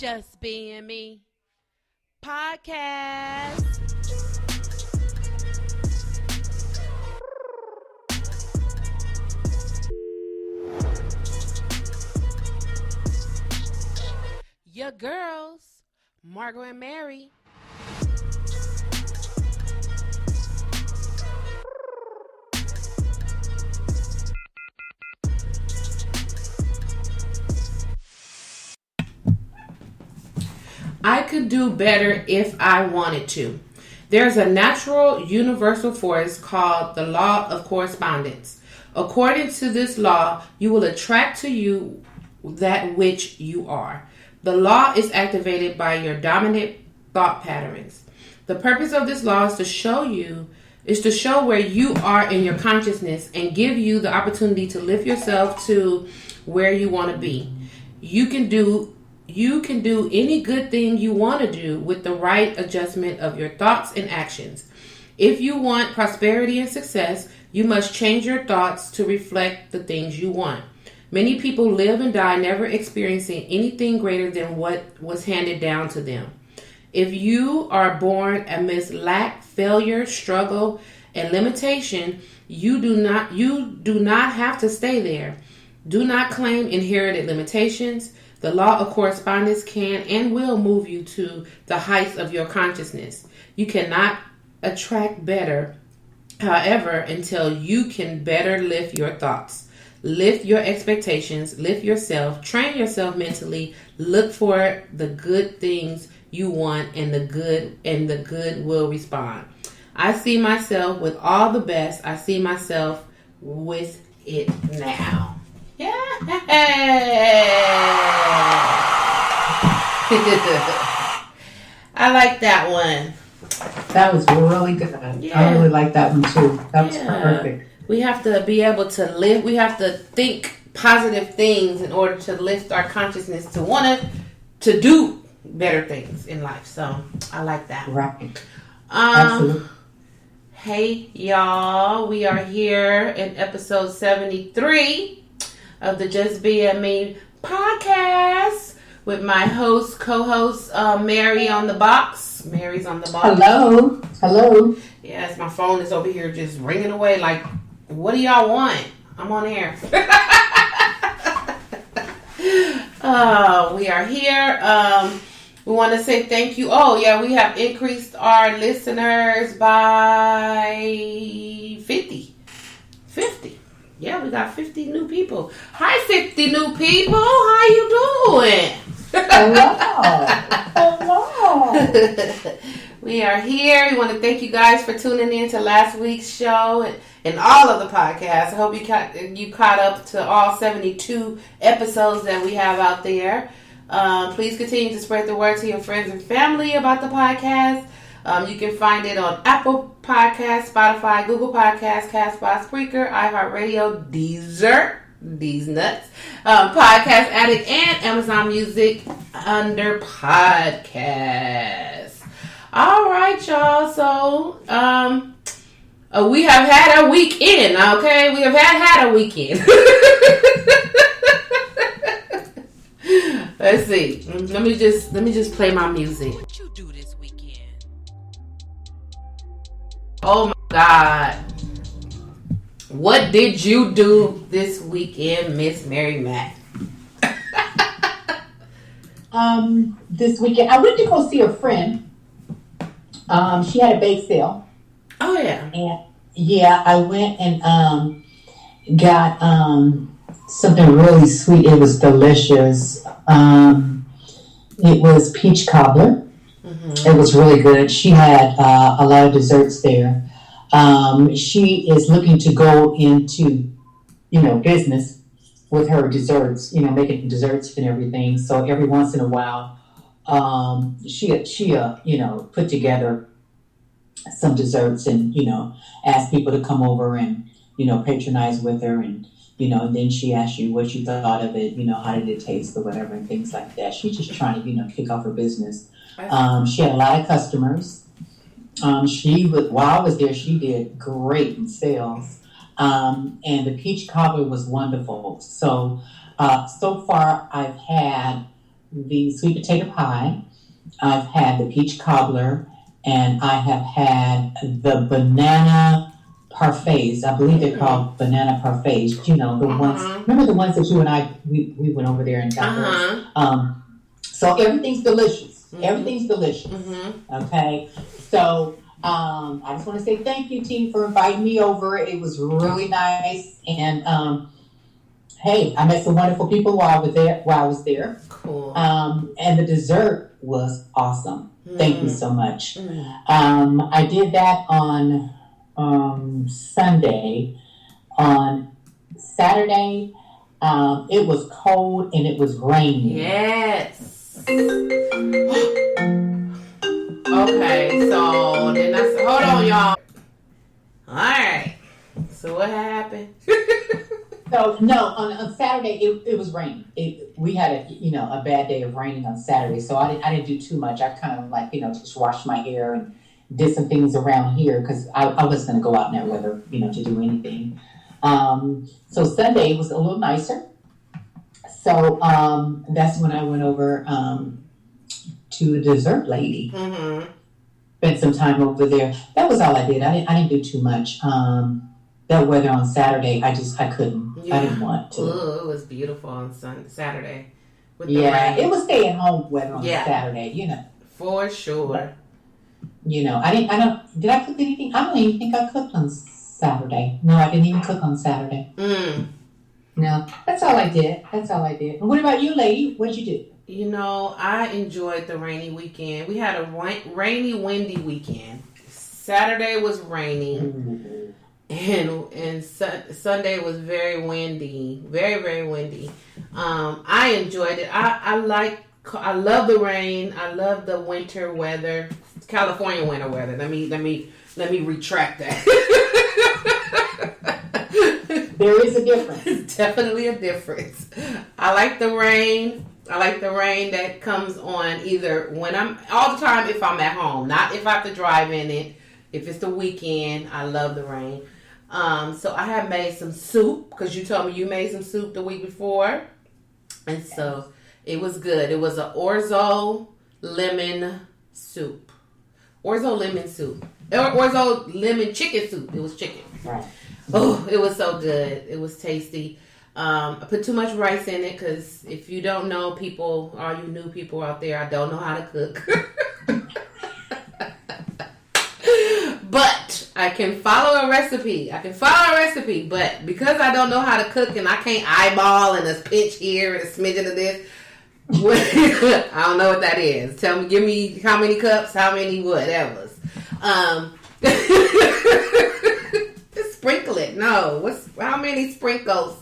Just Being Me podcast. Your girls, Margot and Mary. I could do better if I wanted to. There's a natural universal force called the law of correspondence. According to this law, you will attract to you that which you are. The law is activated by your dominant thought patterns. The purpose of this law is to show where you are in your consciousness and give you the opportunity to lift yourself to where you want to be. You can do any good thing you want to do with the right adjustment of your thoughts and actions. If you want prosperity and success, you must change your thoughts to reflect the things you want. Many people live and die never experiencing anything greater than what was handed down to them. If you are born amidst lack, failure, struggle, and limitation, you do not have to stay there. Do not claim inherited limitations. The law of correspondence can and will move you to the heights of your consciousness. You cannot attract better, however, until you can better lift your thoughts, lift your expectations, lift yourself, train yourself mentally, look for the good things you want, and the good will respond. I see myself with all the best. I see myself with it now. Yeah. I like that one. That was really good. Yeah. I really like that one too. That was perfect. We have to be able to live. We have to think positive things in order to lift our consciousness to want to do better things in life. So I like that. Right. Absolutely. Hey y'all, we are here in episode 73 of the Just Being Me podcast with my co-host, Mary on the box. Mary's on the box. Hello. Yes, my phone is over here just ringing away like, what do y'all want? I'm on air. We are here. We want to say thank you. Oh, yeah, we have increased our listeners by 50. 50. Yeah, we got 50 new people. Hi, 50 new people. How you doing? Hello. We are here. We want to thank you guys for tuning in to last week's show and all of the podcasts. I hope you caught up to all 72 episodes that we have out there. Please continue to spread the word to your friends and family about the podcast. You can find it on Apple Podcasts, Spotify, Google Podcasts, Castbox, Spreaker, iHeartRadio, Deezer, These Nuts, Podcast Addict, and Amazon Music under podcasts. All right, y'all. So, we have had a weekend, okay? We have had a weekend. Let's see. Let me just play my music. What you do this weekend? Oh my God. What did you do this weekend, Miss Mary Matt? This weekend I went to go see a friend. She had a bake sale. Oh yeah. And yeah, I went and got something really sweet. It was delicious. It was peach cobbler. Mm-hmm. It was really good. She had a lot of desserts there. She is looking to go into, business with her desserts, making desserts and everything. So every once in a while, she put together some desserts and, asked people to come over and, patronize with her. And then she asked you what you thought of it, how did it taste or whatever and things like that. She's just trying to, kick off her business. She had a lot of customers. While I was there, she did great in sales. And the peach cobbler was wonderful. So far I've had the sweet potato pie. I've had the peach cobbler, and I have had the banana parfaits. I believe they're called banana parfaits. You know, the ones, remember the ones that you and we went over there and got those. So everything's delicious. Everything's delicious. Okay. So I just want to say thank you, team, for inviting me over. It was really nice. And hey, I met some wonderful people while I was there. Cool. And the dessert was awesome. Thank you so much. I did that on Sunday. On Saturday, it was cold and it was raining. Yes. Okay, so then hold on, y'all. All right. So what happened? So no, on Saturday it was raining. We had a bad day of raining on Saturday, so I didn't do too much. I kind of just washed my hair and did some things around here because I wasn't going to go out in that weather, to do anything. So Sunday was a little nicer. So that's when I went over to the dessert lady. Spent some time over there. That was all I did. I didn't do too much. That weather on Saturday, I couldn't. Yeah. I didn't want to. Ooh, it was beautiful on Saturday. With the rain. It was stay at home weather on Saturday. For sure. But, did I cook anything? I don't even think I cooked on Saturday. No, I didn't even cook on Saturday. No, that's all I did. And what about you, lady? What'd you do? I enjoyed the rainy weekend. We had a rainy, windy weekend. Saturday was raining. And Sunday was very windy, very, very windy. I enjoyed it. I love the rain. I love the winter weather, California winter weather. Let me retract that. There is a difference. Definitely a difference. I like the rain. I like the rain that comes on either when all the time if I'm at home, not if I have to drive in it. If it's the weekend, I love the rain. So I have made some soup because you told me you made some soup the week before. And so it was good. It was an orzo lemon soup. Orzo lemon soup. Orzo lemon chicken soup. It was chicken. Right. Oh, it was so good. It was tasty. I put too much rice in it because if you don't know people, all you new people out there, I don't know how to cook. But I can follow a recipe. But because I don't know how to cook and I can't eyeball and a pinch here and a smidgen of this, I don't know what that is. Give me how many cups, how many whatevers. Sprinkle it. No. How many sprinkles?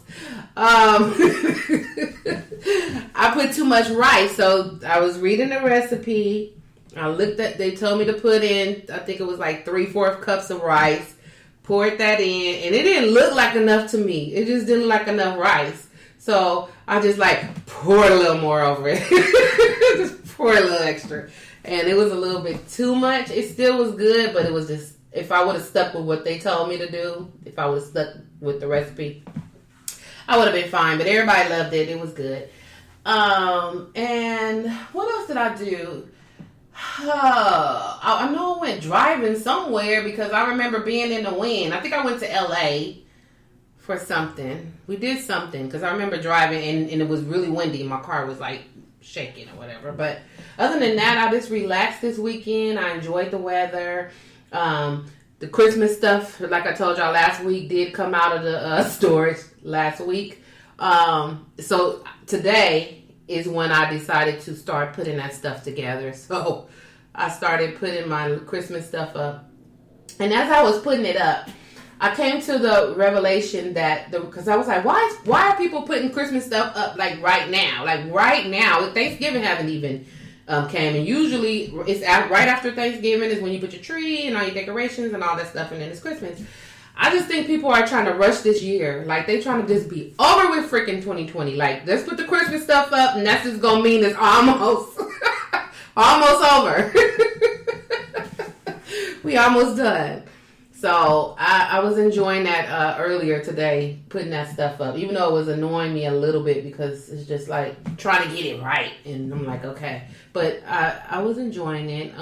I put too much rice, so I was reading the recipe. They told me to put in, I think it was like 3/4 cups of rice. Poured that in, and it didn't look like enough to me. It just didn't look like enough rice. So I just poured a little more over it. Just poured a little extra. And it was a little bit too much. It still was good, but it was just, if I would have stuck with what they told me to do, if I would have stuck with the recipe, I would have been fine. But everybody loved it. It was good. And what else did I do? I know I went driving somewhere because I remember being in the wind. I think I went to LA for something. We did something because I remember driving and it was really windy. My car was shaking or whatever. But other than that, I just relaxed this weekend. I enjoyed the weather. The Christmas stuff, like I told y'all last week, did come out of the storage last week. So today is when I decided to start putting that stuff together. So I started putting my Christmas stuff up. And as I was putting it up, I came to the revelation that, because I was like, why are people putting Christmas stuff up right now? Right now, Thanksgiving haven't even came. And usually it's right after Thanksgiving is when you put your tree and all your decorations and all that stuff. And then it's Christmas. I just think people are trying to rush this year. They trying to just be over with freaking 2020. Let's put the Christmas stuff up, and that's just gonna mean it's almost, almost over. We almost done. So I was enjoying that earlier today, putting that stuff up, even though it was annoying me a little bit because it's just like trying to get it right. And I'm like, okay. But I was enjoying it.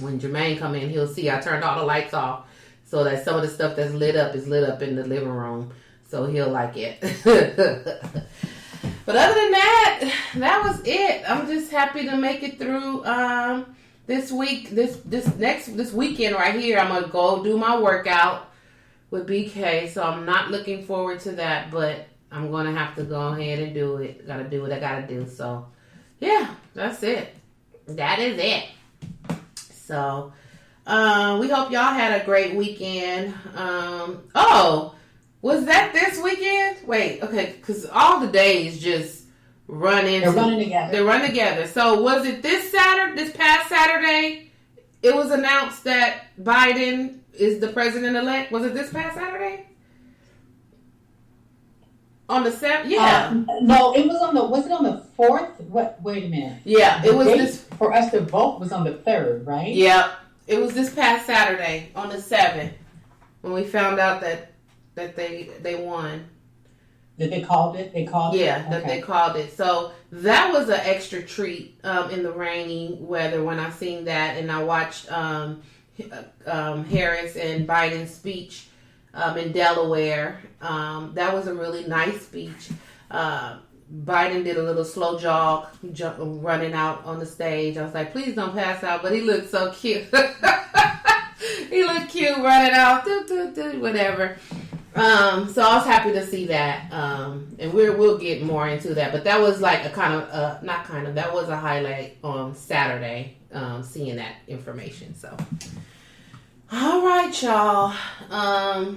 When Jermaine come in, he'll see I turned all the lights off so that some of the stuff that's lit up is lit up in the living room. So he'll like it. But other than that, that was it. I'm just happy to make it through this week, this weekend right here. I'm gonna go do my workout with BK, so I'm not looking forward to that, but I'm gonna have to go ahead and do it. Gotta do what I gotta do. So yeah, that's it. That is it. So we hope y'all had a great weekend. Was that this weekend? Wait, okay, because all the days just run into... They're running together. They run together. So was it this past Saturday, it was announced that Biden is the president-elect? Was it this past Saturday? On the 7th? Yeah. No, it was was it on the 4th? Wait a minute. Yeah, it was this... For us to vote was on the 3rd, right? Yeah, it was this past Saturday on the 7th when we found out that they won. That they called it? They called it? Okay. That they called it. So that was an extra treat in the rainy weather when I seen that, and I watched Harris and Biden's speech in Delaware. That was a really nice speech. Biden did a little slow jog, running out on the stage. I was like, please don't pass out, but he looked so cute. He looked cute running out, whatever. So I was happy to see that, and we'll get more into that. But that was like that was a highlight on Saturday, seeing that information. So, all right, y'all. I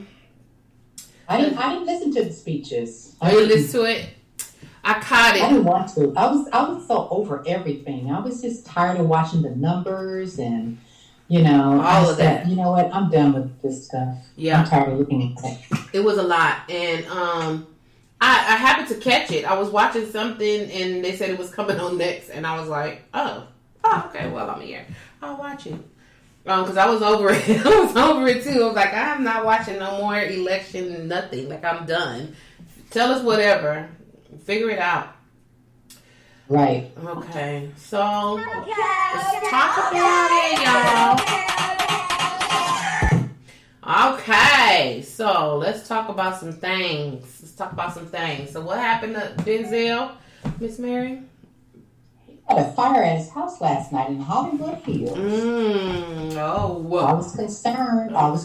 didn't listen to the speeches. I didn't listen to it. I caught it. I didn't want to. I was so over everything. I was just tired of watching the numbers and. All of that. You know what? I'm done with this stuff. Yeah. I'm tired of looking at it. It was a lot. And I happened to catch it. I was watching something and they said it was coming on next. And I was like, oh okay, well, I'm here. I'll watch it. Because I was over it. I was over it too. I was like, I'm not watching no more election, nothing. Like, I'm done. Tell us whatever. Figure it out. Right. Okay, so let's talk about it, y'all. Okay, so let's talk about some things. So what happened to Denzel, Miss Mary? He had a fire at his house last night in Hollywood Hills. I was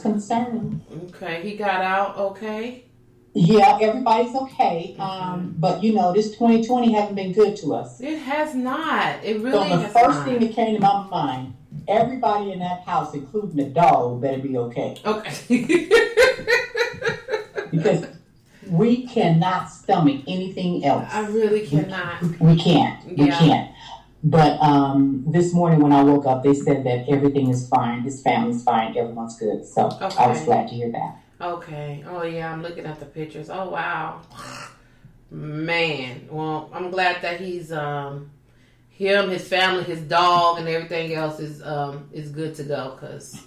concerned. Okay, he got out okay? Yeah, everybody's okay. But this 2020 hasn't been good to us. It has not. It really has not. So the first thing that came to my mind, everybody in that house, including the dog, better be okay. Okay. Because we cannot stomach anything else. I really cannot. We can't. We can't. But this morning when I woke up, they said that everything is fine. His family's fine. Everyone's good. So I was glad to hear that. Okay. Oh, yeah, I'm looking at the pictures. Oh, wow. Man. Well, I'm glad that he's, him, his family, his dog, and everything else is good to go. Because,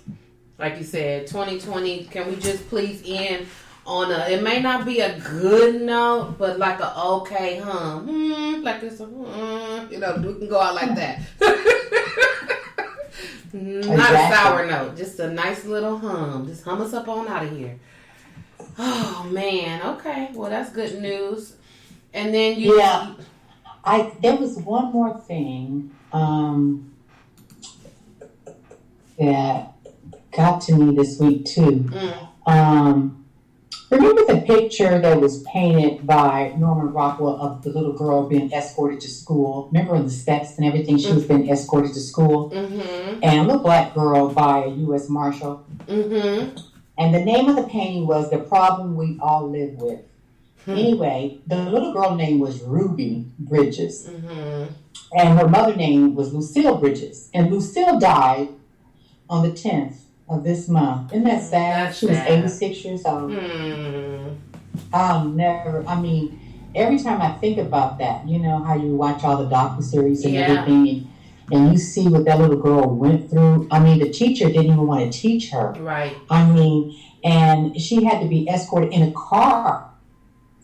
like you said, 2020, can we just please end on it may not be a good note, but like a okay hum. Like it's a, we can go out like that. Not a sour note, just a nice little hum. Just hum us up on out of here. Oh man, okay. Well, that's good news. And then there was one more thing that got to me this week too. Remember the picture that was painted by Norman Rockwell of the little girl being escorted to school? Remember on the steps and everything, she was being escorted to school? Mm-hmm. And a little black girl by a U.S. Marshal. Mm-hmm. And the name of the painting was The Problem We All Live With. Anyway, the little girl name was Ruby Bridges. Mm-hmm. And her mother name was Lucille Bridges. And Lucille died on the 10th of this month. Isn't that sad? She was 86 years old. Every time I think about that, how you watch all the docuseries and everything, and and you see what that little girl went through. I mean, the teacher didn't even want to teach her. Right. I mean, and she had to be escorted in a car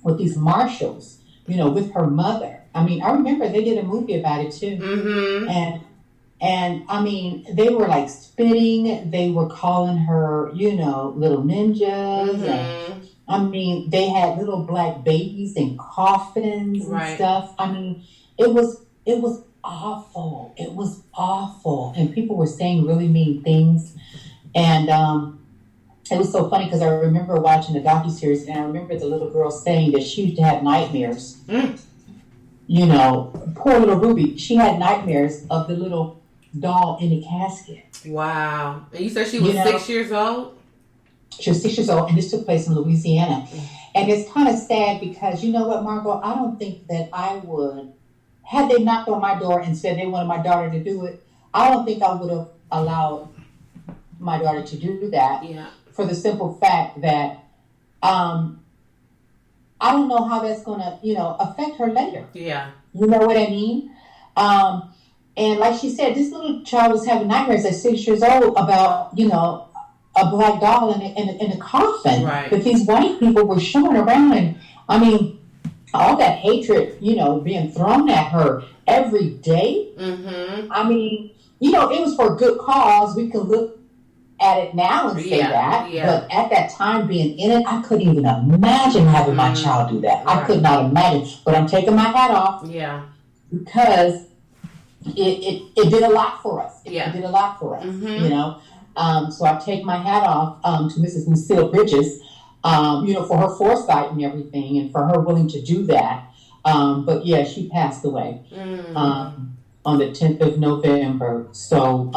with these marshals, with her mother. I mean, I remember they did a movie about it too. Mm-hmm. And I mean, they were like spitting. They were calling her, little ninjas. Mm-hmm. And I mean, they had little black babies in coffins and stuff. I mean, it was awful. It was awful. And people were saying really mean things. And it was so funny because I remember watching the docuseries, and I remember the little girl saying that she used to have nightmares. Poor little Ruby, she had nightmares of the little doll in the casket. Wow. And you said she was 6 years old? She was 6 years old, and this took place in Louisiana. And it's kind of sad because, you know what, Margot, I don't think that I would, had they knocked on my door and said they wanted my daughter to do it, I don't think I would have allowed my daughter to do that. Yeah. For the simple fact that I don't know how that's going to, affect her later. Yeah. You know what I mean? And like she said, this little child was having nightmares at 6 years old about, a black doll in a coffin. Right. But these white people were showing around, and I mean, all that hatred, being thrown at her every day. Mm-hmm. I mean, it was for a good cause. We could look at it now and say that. Yeah. But at that time, being in it, I couldn't even imagine having my child do that. Right. I could not imagine. But I'm taking my hat off. Yeah. Because it did a lot for us. Yeah. It did a lot for us, So I take my hat off to Mrs. Lucille Bridges, for her foresight and everything, and for her willing to do that. But yeah, she passed away on the 10th of November. So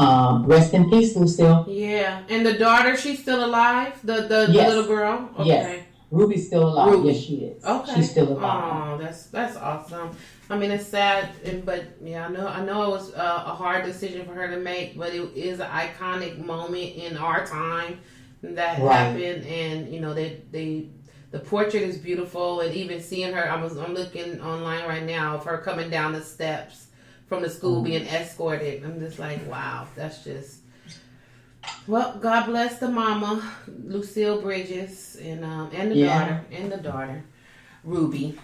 rest in peace, Lucille. Yeah. And the daughter, she's still alive? The little girl? Okay. Yes. Ruby's still alive. Ruby. Yes, she is. Okay. She's still alive. Oh, that's awesome. I mean, it's sad, but yeah, I know it was a hard decision for her to make, but it is an iconic moment in our time that happened, and the portrait is beautiful, and even seeing her, I'm looking online right now of her coming down the steps from the school being escorted. I'm just like, wow, that's just. Well, God bless the mama, Lucille Bridges, and the daughter, Ruby.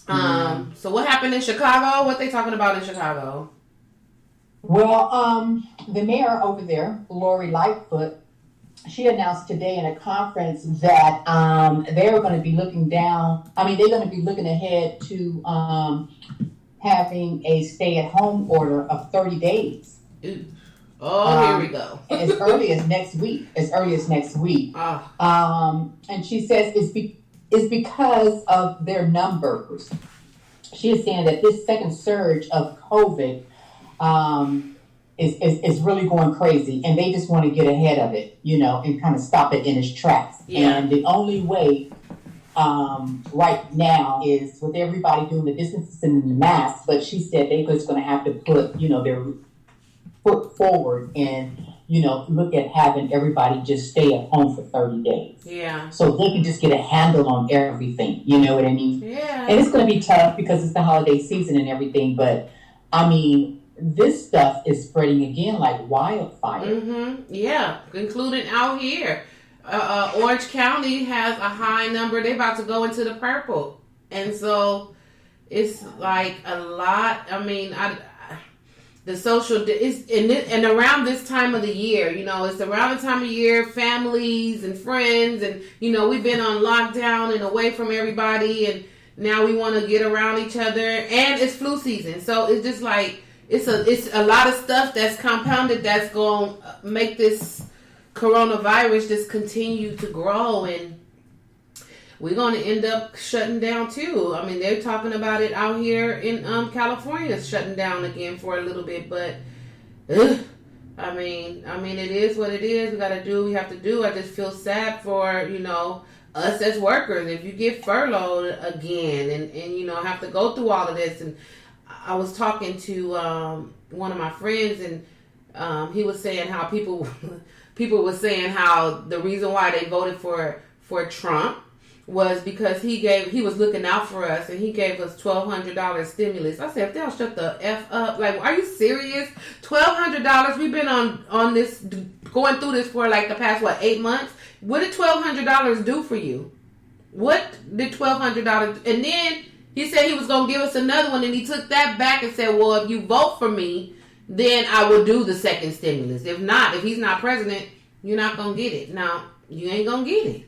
So what happened in Chicago? What they talking about in Chicago? Well, the mayor over there, Lori Lightfoot, she announced today in a conference that they're going to be looking down. I mean, they're going to be looking ahead to having a stay-at-home order of 30 days. Oh, here we go. As early as next week. And she says it's because of their numbers. She is saying that this second surge of COVID is really going crazy, and they just want to get ahead of it, and kind of stop it in its tracks. Yeah. And the only way right now is with everybody doing the distancing and the masks, but she said they're just going to have to put, their foot forward and, look at having everybody just stay at home for 30 days. Yeah. So they can just get a handle on everything. You know what I mean? Yeah. And it's going to be tough because it's the holiday season and everything. But, I mean, this stuff is spreading again like wildfire. Mm-hmm. Yeah. Including out here. Orange County has a high number. They're about to go into the purple. And so it's like a lot. I mean, the social is and around this time of the year, it's around the time of year, families and friends, and we've been on lockdown and away from everybody, and now we want to get around each other, and it's flu season, so it's just like it's a lot of stuff that's compounded that's going to make this coronavirus just continue to grow, and we're going to end up shutting down too. I mean, they're talking about it out here in California, shutting down again for a little bit. But I mean, it is what it is. We got to do what we have to do. I just feel sad for us as workers. If you get furloughed again and have to go through all of this. And I was talking to one of my friends, and he was saying how people were saying how the reason why they voted for Trump was because he was looking out for us and he gave us $1,200 stimulus. I said, if they'll shut the F up, like, are you serious? $1,200? We've been on this, going through this for like the past, 8 months? What did $1,200 do for you? What did $1,200? And then he said he was going to give us another one, and he took that back and said, well, if you vote for me, then I will do the second stimulus. If not, if he's not president, you're not going to get it. Now, you ain't going to get it.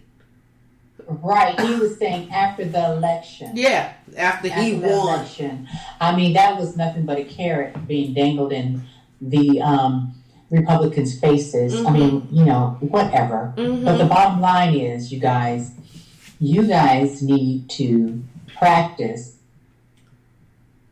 Right. He was saying after the election. Yeah, after he won. Election. I mean, that was nothing but a carrot being dangled in the Republicans' faces. I mean, whatever. But the bottom line is, you guys need to practice,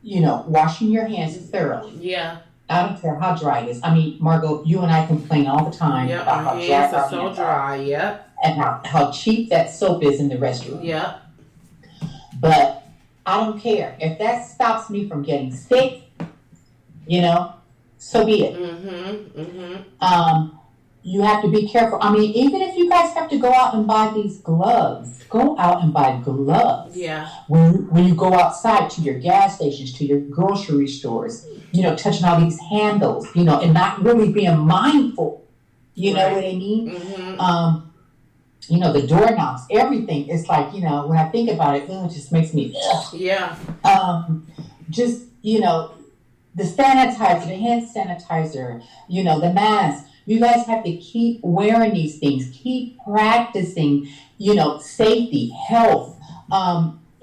washing your hands thoroughly. Yeah. I don't care how dry it is. I mean, Margot, you and I complain all the time about how hands are so dry. Yep. And how cheap that soap is in the restroom. Yep. But I don't care. If that stops me from getting sick, so be it. You have to be careful. I mean, even if you guys have to go out and buy these gloves, go out and buy gloves. Yeah. When you go outside to your gas stations, to your grocery stores, touching all these handles, and not really being mindful. You know what I mean? The doorknobs, everything. It's like, when I think about it, it just makes me, ugh. Yeah. The sanitizer, the hand sanitizer, the mask. You guys have to keep wearing these things. Keep practicing, safety, health.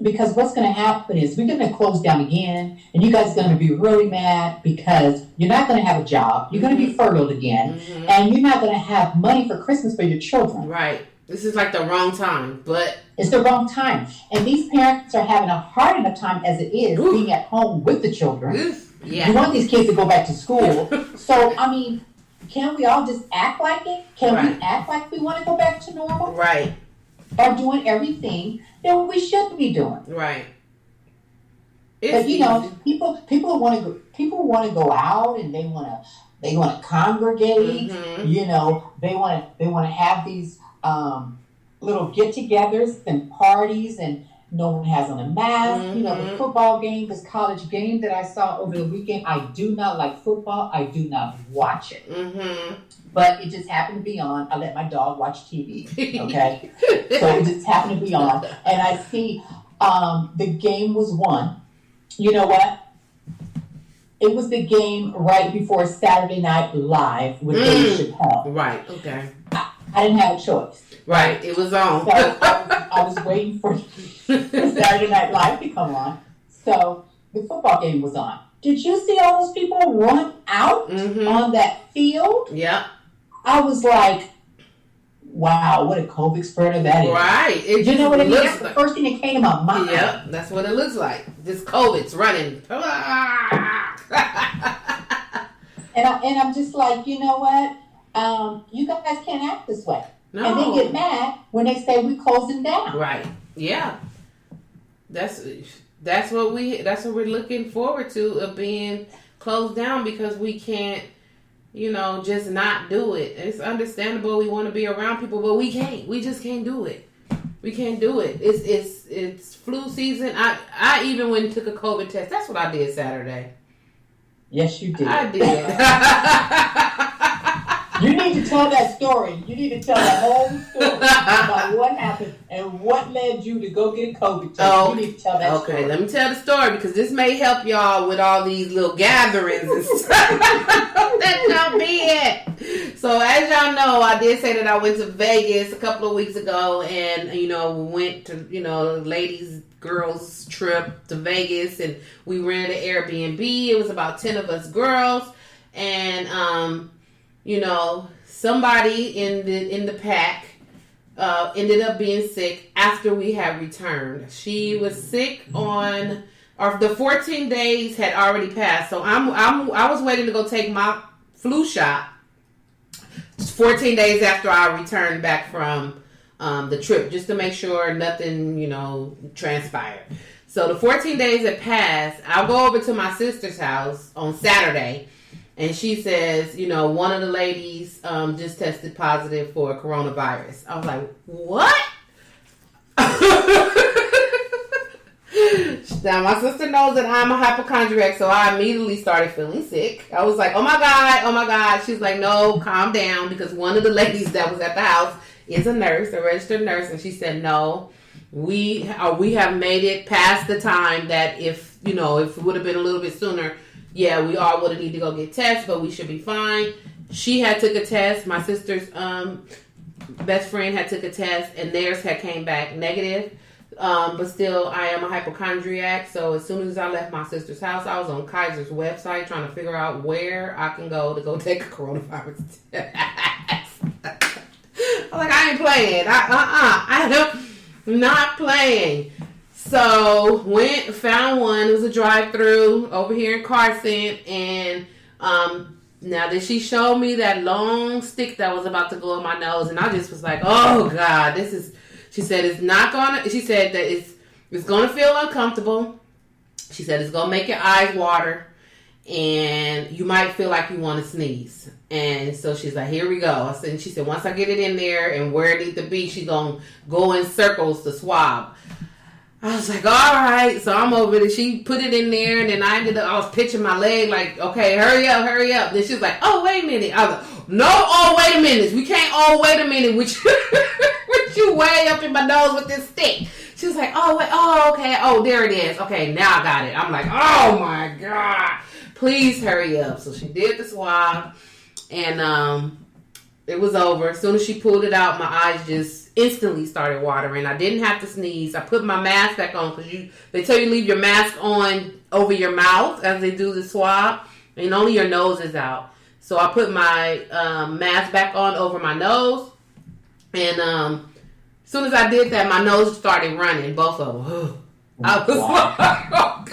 Because what's going to happen is we're going to close down again, and you guys are going to be really mad because you're not going to have a job. You're going to be furloughed again, and you're not going to have money for Christmas for your children. Right. This is like the wrong time, but it's the wrong time. And these parents are having a hard enough time as it is being at home with the children. Yeah. You want these kids to go back to school. So, I mean, can't we all just act like it? Can we act like we want to go back to normal? Right. Or doing everything that we should be doing. Right. But people want to go out and they want to congregate. They want to have these little get-togethers and parties, and no one has on a mask. The football game, this college game that I saw over the weekend. I do not like football. I do not watch it. But it just happened to be on. I let my dog watch TV. Okay, so it just happened to be on, and I see the game was won. You know what? It was the game right before Saturday Night Live with Dave Chappelle. Right. Okay. I didn't have a choice. Right. It was on. So I was waiting for Saturday Night Live to come on. So the football game was on. Did you see all those people run out on that field? Yeah. I was like, wow, what a COVID spreader that is. Right. You know what I mean? That's the first thing that came to my mind. Yep. That's what it looks like. This COVID's running. And I'm just like, you know what? You guys can't act this way. No. And they get mad when they say we're closing down. Right. Yeah. That's what we're looking forward to, of being closed down, because we can't, just not do it. It's understandable we want to be around people, but we can't. We just can't do it. We can't do it. It's flu season. I even went and took a COVID test. That's what I did Saturday. Yes, you did. I did. You need to tell that story. You need to tell the whole story about what happened and what led you to go get a COVID test. Oh, you need to tell that story. Okay, let me tell the story, because this may help y'all with all these little gatherings and stuff that y'all be at. So as y'all know, I did say that I went to Vegas a couple of weeks ago, and we went to ladies girls trip to Vegas, and we rented an Airbnb. It was about 10 of us girls, and somebody in the pack ended up being sick after we had returned. She was sick or the 14 days had already passed. So I was waiting to go take my flu shot 14 days after I returned back from the trip, just to make sure nothing, transpired. So the 14 days had passed. I'll go over to my sister's house on Saturday, and she says, one of the ladies just tested positive for coronavirus. I was like, what? Now, my sister knows that I'm a hypochondriac, so I immediately started feeling sick. I was like, oh my God. She's like, no, calm down, because one of the ladies that was at the house is a nurse, a registered nurse, and she said, no, we have made it past the time that if it would have been a little bit sooner, yeah, we all would have needed to go get tests, but we should be fine. She had took a test. My sister's best friend had took a test, and theirs had came back negative. But still, I am a hypochondriac, so as soon as I left my sister's house, I was on Kaiser's website trying to figure out where I can go to go take a coronavirus test. I'm like, I ain't playing. I am not playing. So, found one. It was a drive-through over here in Carson, and now that she showed me that long stick that was about to go in my nose, and I just was like, oh, God, this is... She said she said that it's gonna feel uncomfortable. She said it's gonna make your eyes water, and you might feel like you want to sneeze. And so she's like, here we go. She said, once I get it in there and where it needs to be, she's gonna go in circles to swab. I was like, all right. So I'm over there. She put it in there, and then I was pitching my leg like, okay, hurry up. Then she was like, oh, wait a minute. I was like, no, oh, wait a minute. We can't, oh, wait a minute. With you way up in my nose with this stick. She was like, oh, wait, oh, okay. Oh, there it is. Okay, now I got it. I'm like, oh, my God. Please hurry up. So she did the swab, and it was over. As soon as she pulled it out, my eyes just instantly started watering. I didn't have to sneeze. I put my mask back on because they tell you leave your mask on over your mouth as they do the swab, and only your nose is out. So I put my mask back on over my nose, and as soon as I did that, my nose started running, both of them. I was like, oh,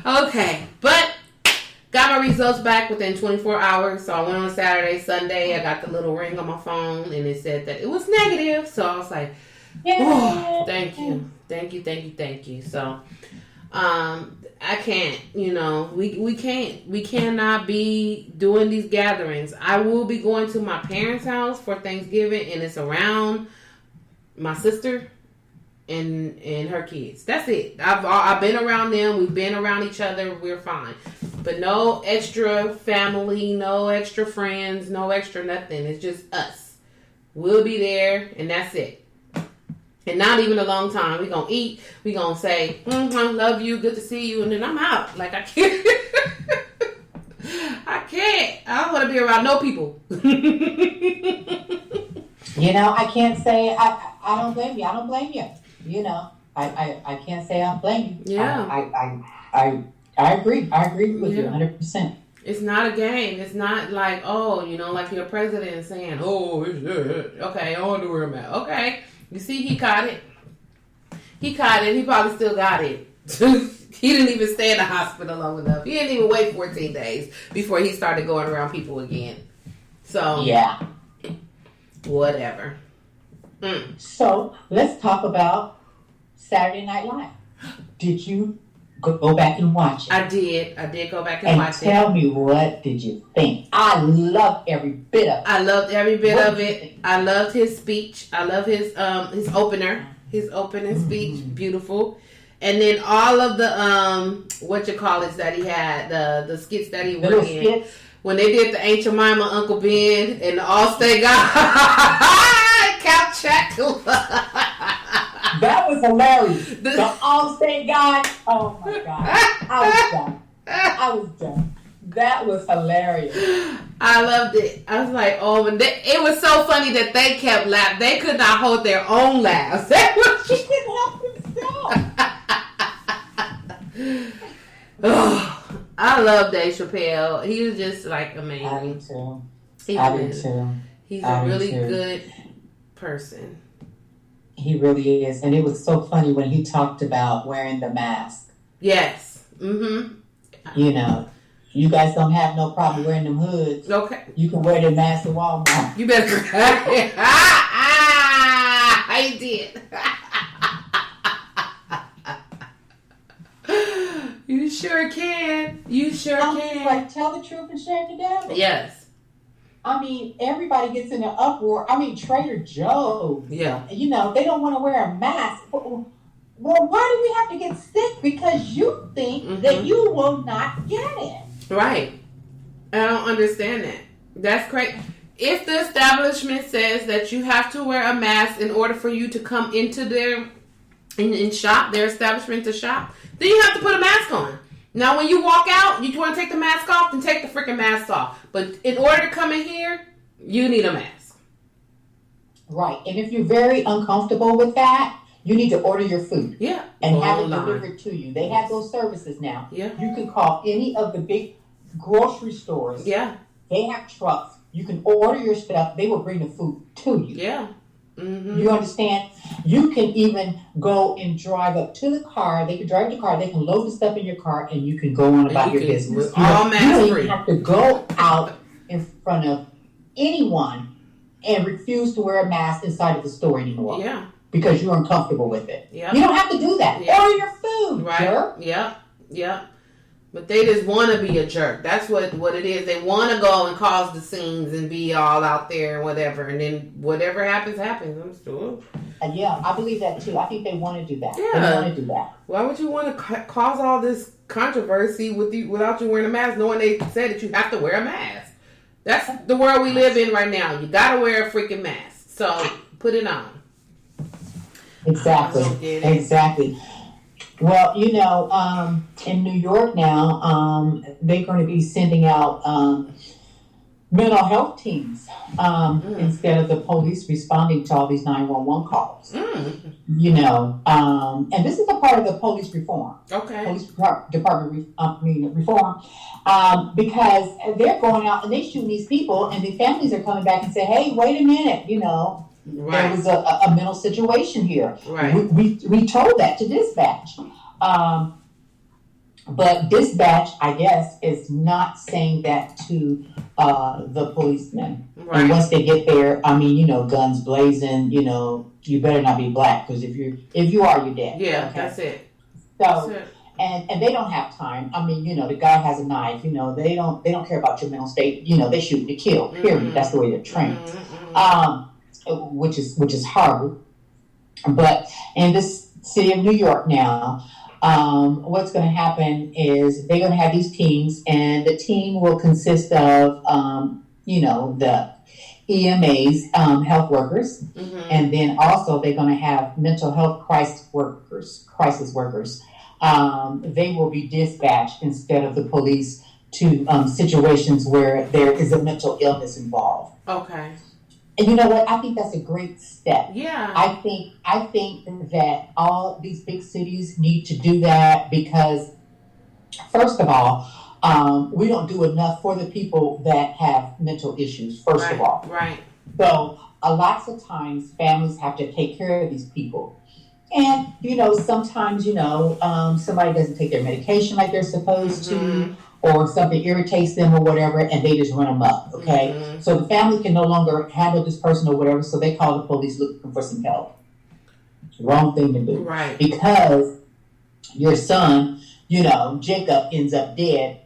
God. Okay, but got my results back within 24 hours. So I went on Saturday, Sunday. I got the little ring on my phone, and it said that it was negative. So I was like, oh, thank you. So I can't, we cannot be doing these gatherings. I will be going to my parents' house for Thanksgiving, and it's around my sister and her kids. That's it. I've been around them. We've been around each other. We're fine. But no extra family, no extra friends, no extra nothing. It's just us. We'll be there, and that's it. And not even a long time. We're going to eat. We're going to say, love you, good to see you, and then I'm out. Like, I can't. I don't want to be around no people. I can't say I don't blame you. I don't blame you. I can't say I blame you. Yeah. I agree. I agree with you 100%. It's not a game. It's not like, like your president saying, okay, I don't know where I'm at. Okay. You see, he caught it. He probably still got it. He didn't even stay in the hospital long enough. He didn't even wait 14 days before he started going around people again. So, yeah. Whatever. So, let's talk about Saturday Night Live. Did you go back and watch it? I did go back and watch it. And tell me, what did you think? I loved every bit of it. I loved every bit of it. I loved his speech. I love his opener. His opening speech. Beautiful. And then all of the that he had, the skits that he went in. Skits. When they did the Aunt Jemima, Uncle Ben, and the Allstate guy, Count Chocula. That was hilarious. The Allstate guy. Oh my God. I was done. That was hilarious. I loved it. I was like, it was so funny that they kept laughing. They could not hold their own laughs. He couldn't help himself. Oh, I love Dave Chappelle. He was just like amazing. I do too. He's a really good person. He really is. And it was so funny when he talked about wearing the mask. Yes. Mm-hmm. You guys don't have no problem wearing them hoods. Okay. You can wear the mask at Walmart. You better. I did. You sure can. Like, tell the truth and share the devil. Yes. Everybody gets in an uproar. Trader Joe's. Yeah. They don't want to wear a mask. Well, why do we have to get sick because you think that you will not get it? Right. I don't understand that. That's crazy. If the establishment says that you have to wear a mask in order for you to come into their and shop, their establishment to shop, then you have to put a mask on. Now, when you walk out, you want to take the mask off, then take the freaking mask off. But in order to come in here, you need a mask. Right. And if you're very uncomfortable with that, you need to order your food. Yeah. And have it delivered to you. They have those services now. Yeah. You can call any of the big grocery stores. Yeah. They have trucks. You can order your stuff. They will bring the food to you. Yeah. Mm-hmm. You understand? You can even go and drive up to the car. They can drive the car. They can load the stuff in your car, and you can go on about your business. You don't even have to go out in front of anyone and refuse to wear a mask inside of the store anymore. Yeah. Because you're uncomfortable with it. Yeah. You don't have to do that. Yeah. Order your food, right. Jerk. Yep. Yep. But they just want to be a jerk. That's what it is. They want to go and cause the scenes and be all out there and whatever. And then whatever happens, happens. I'm still. Yeah, I believe that too. I think they want to do that. Yeah. They want to do that. Why would you want to cause all this controversy without you wearing a mask, knowing they said that you have to wear a mask? That's the world we live in right now. You got to wear a freaking mask. So put it on. Exactly. Exactly. Well, in New York now, they're going to be sending out mental health teams instead of the police responding to all these 911 calls. And this is a part of the police reform. Okay. Police department reform, because they're going out and they shooting these people, and the families are coming back and say, "Hey, wait a minute, Right. There was a mental situation here." Right. We told that to dispatch. But dispatch, I guess, is not saying that to the policemen. Right. And once they get there, guns blazing, you better not be black, because if you are, you're dead. Yeah, okay? That's it. So, that's it. And they don't have time. The guy has a knife. They don't care about your mental state. They shoot to kill. Period. Mm-hmm. That's the way they're trained. Mm-hmm. Which is horrible. But in this city of New York now, what's going to happen is they're going to have these teams, and the team will consist of, the EMAs, health workers, and then also they're going to have mental health crisis workers. They will be dispatched instead of the police to situations where there is a mental illness involved. Okay. And you know what? I think that's a great step. Yeah. I think that all these big cities need to do that because, first of all, we don't do enough for the people that have mental issues, first of all. Right. So, lots of times families have to take care of these people. And, sometimes, somebody doesn't take their medication like they're supposed to, or something irritates them or whatever, and they just run them up, okay? Mm-hmm. So the family can no longer handle this person or whatever, so they call the police looking for some help. Wrong thing to do. Right. Because your son, Jacob, ends up dead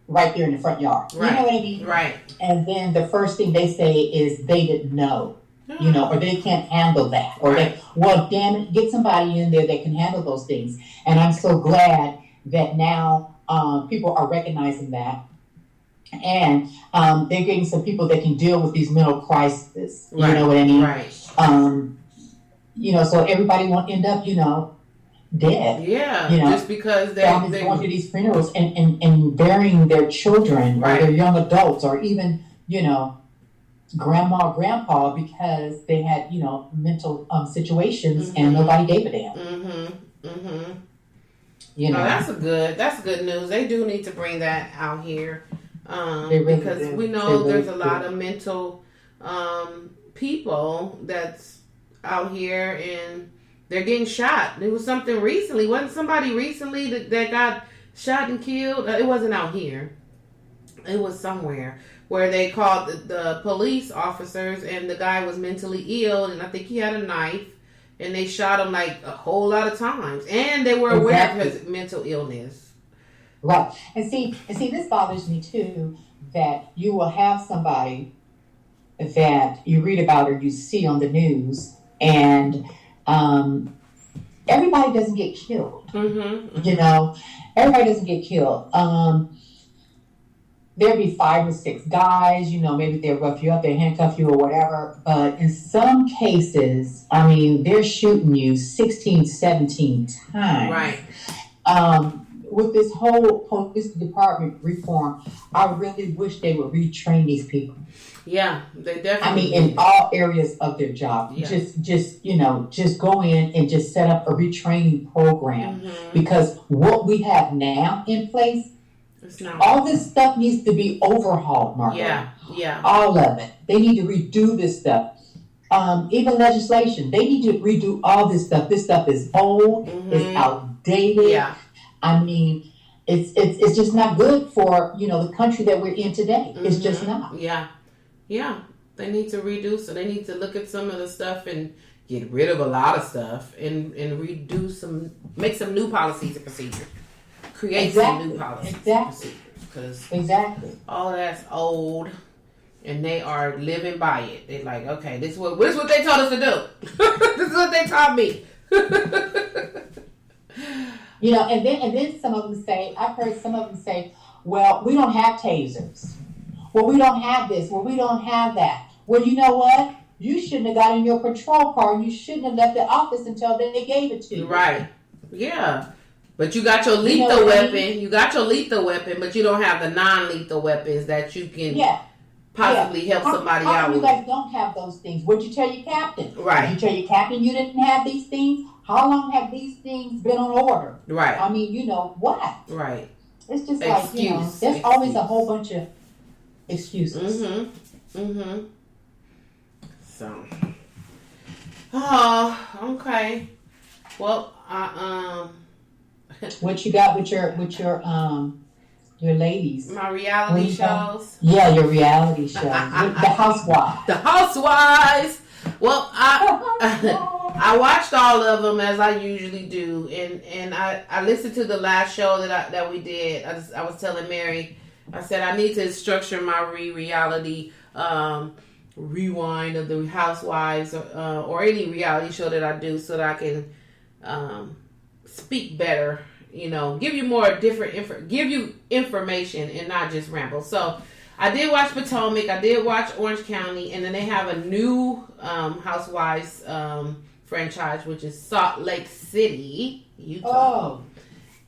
right there in the front yard. Right. You know what I mean? Right. And then the first thing they say is they didn't know. Or they can't handle that. Or damn it, get somebody in there that can handle those things. And I'm so glad that now people are recognizing that. And they're getting some people that can deal with these mental crises. Right. You know what I mean? Right. So everybody won't end up, dead. Yeah. Just because they're going to these funerals and burying their children or their young adults or even, grandma or grandpa because they had, mental situations and nobody gave a damn. Mm-hmm. Mm-hmm. That's good news. They do need to bring that out here. Really because do. We know there's a lot of mental people that's out here and they're getting shot. There was something recently. Wasn't somebody recently that got shot and killed? It wasn't out here. It was somewhere where they called the police officers and the guy was mentally ill and I think he had a knife and they shot him like a whole lot of times and they were aware of his mental illness. Right. And see, this bothers me too, that you will have somebody that you read about or you see on the news and everybody doesn't get killed. You know, everybody doesn't get killed. There'll be 5 or 6 guys, you know, maybe they'll rough you up, they handcuff you or whatever. But in some cases, I mean, they're shooting you 16, 17 times. Right. With this whole police department reform, I really wish they would retrain these people. Yeah, they definitely. I mean, in all areas of their job, just you know, just go in and just set up a retraining program, because what we have now in place, all this stuff needs to be overhauled, Margot. Yeah. All of it. They need to redo this stuff. Even legislation, they need to redo all this stuff. This stuff is old, it's outdated. Yeah. I mean, it's just not good for, you know, the country that we're in today. It's just not. Yeah. They need to redo, so they need to look at some of the stuff and get rid of a lot of stuff and make some new policies and procedures. Create some new policies and procedures. Because all of that's old and they are living by it. They're like, okay, this is what they told us to do. This is what they taught me. You know, and then some of them say, I've heard some of them say, well, we don't have tasers. Well, we don't have this. Well, we don't have that. Well, you know what? You shouldn't have got in your patrol car. You shouldn't have left the office until they gave it to you. Right. Yeah. But you got your lethal weapon. You got your lethal weapon, but you don't have the non-lethal weapons that you can possibly help somebody out with. You guys don't have those things. What'd you tell your captain? Right. Did you tell your captain you didn't have these things? How long have these things been on order? Right. I mean, you know, what? Right. It's just like, you know, there's always a whole bunch of excuses. So. Oh, okay. Well, what you got with your ladies? My reality shows. Yeah, your reality shows. The Housewives. The Housewives. Well, I watched all of them as I usually do, and I listened to the last show that we did. I was telling Mary, I said I need to structure my reality rewind of the Housewives or any reality show that I do, so that I can speak better. You know, give you more different give you information and not just ramble. So I did watch Potomac, I did watch Orange County, and then they have a new Housewives franchise, which is Salt Lake City, Utah. Oh,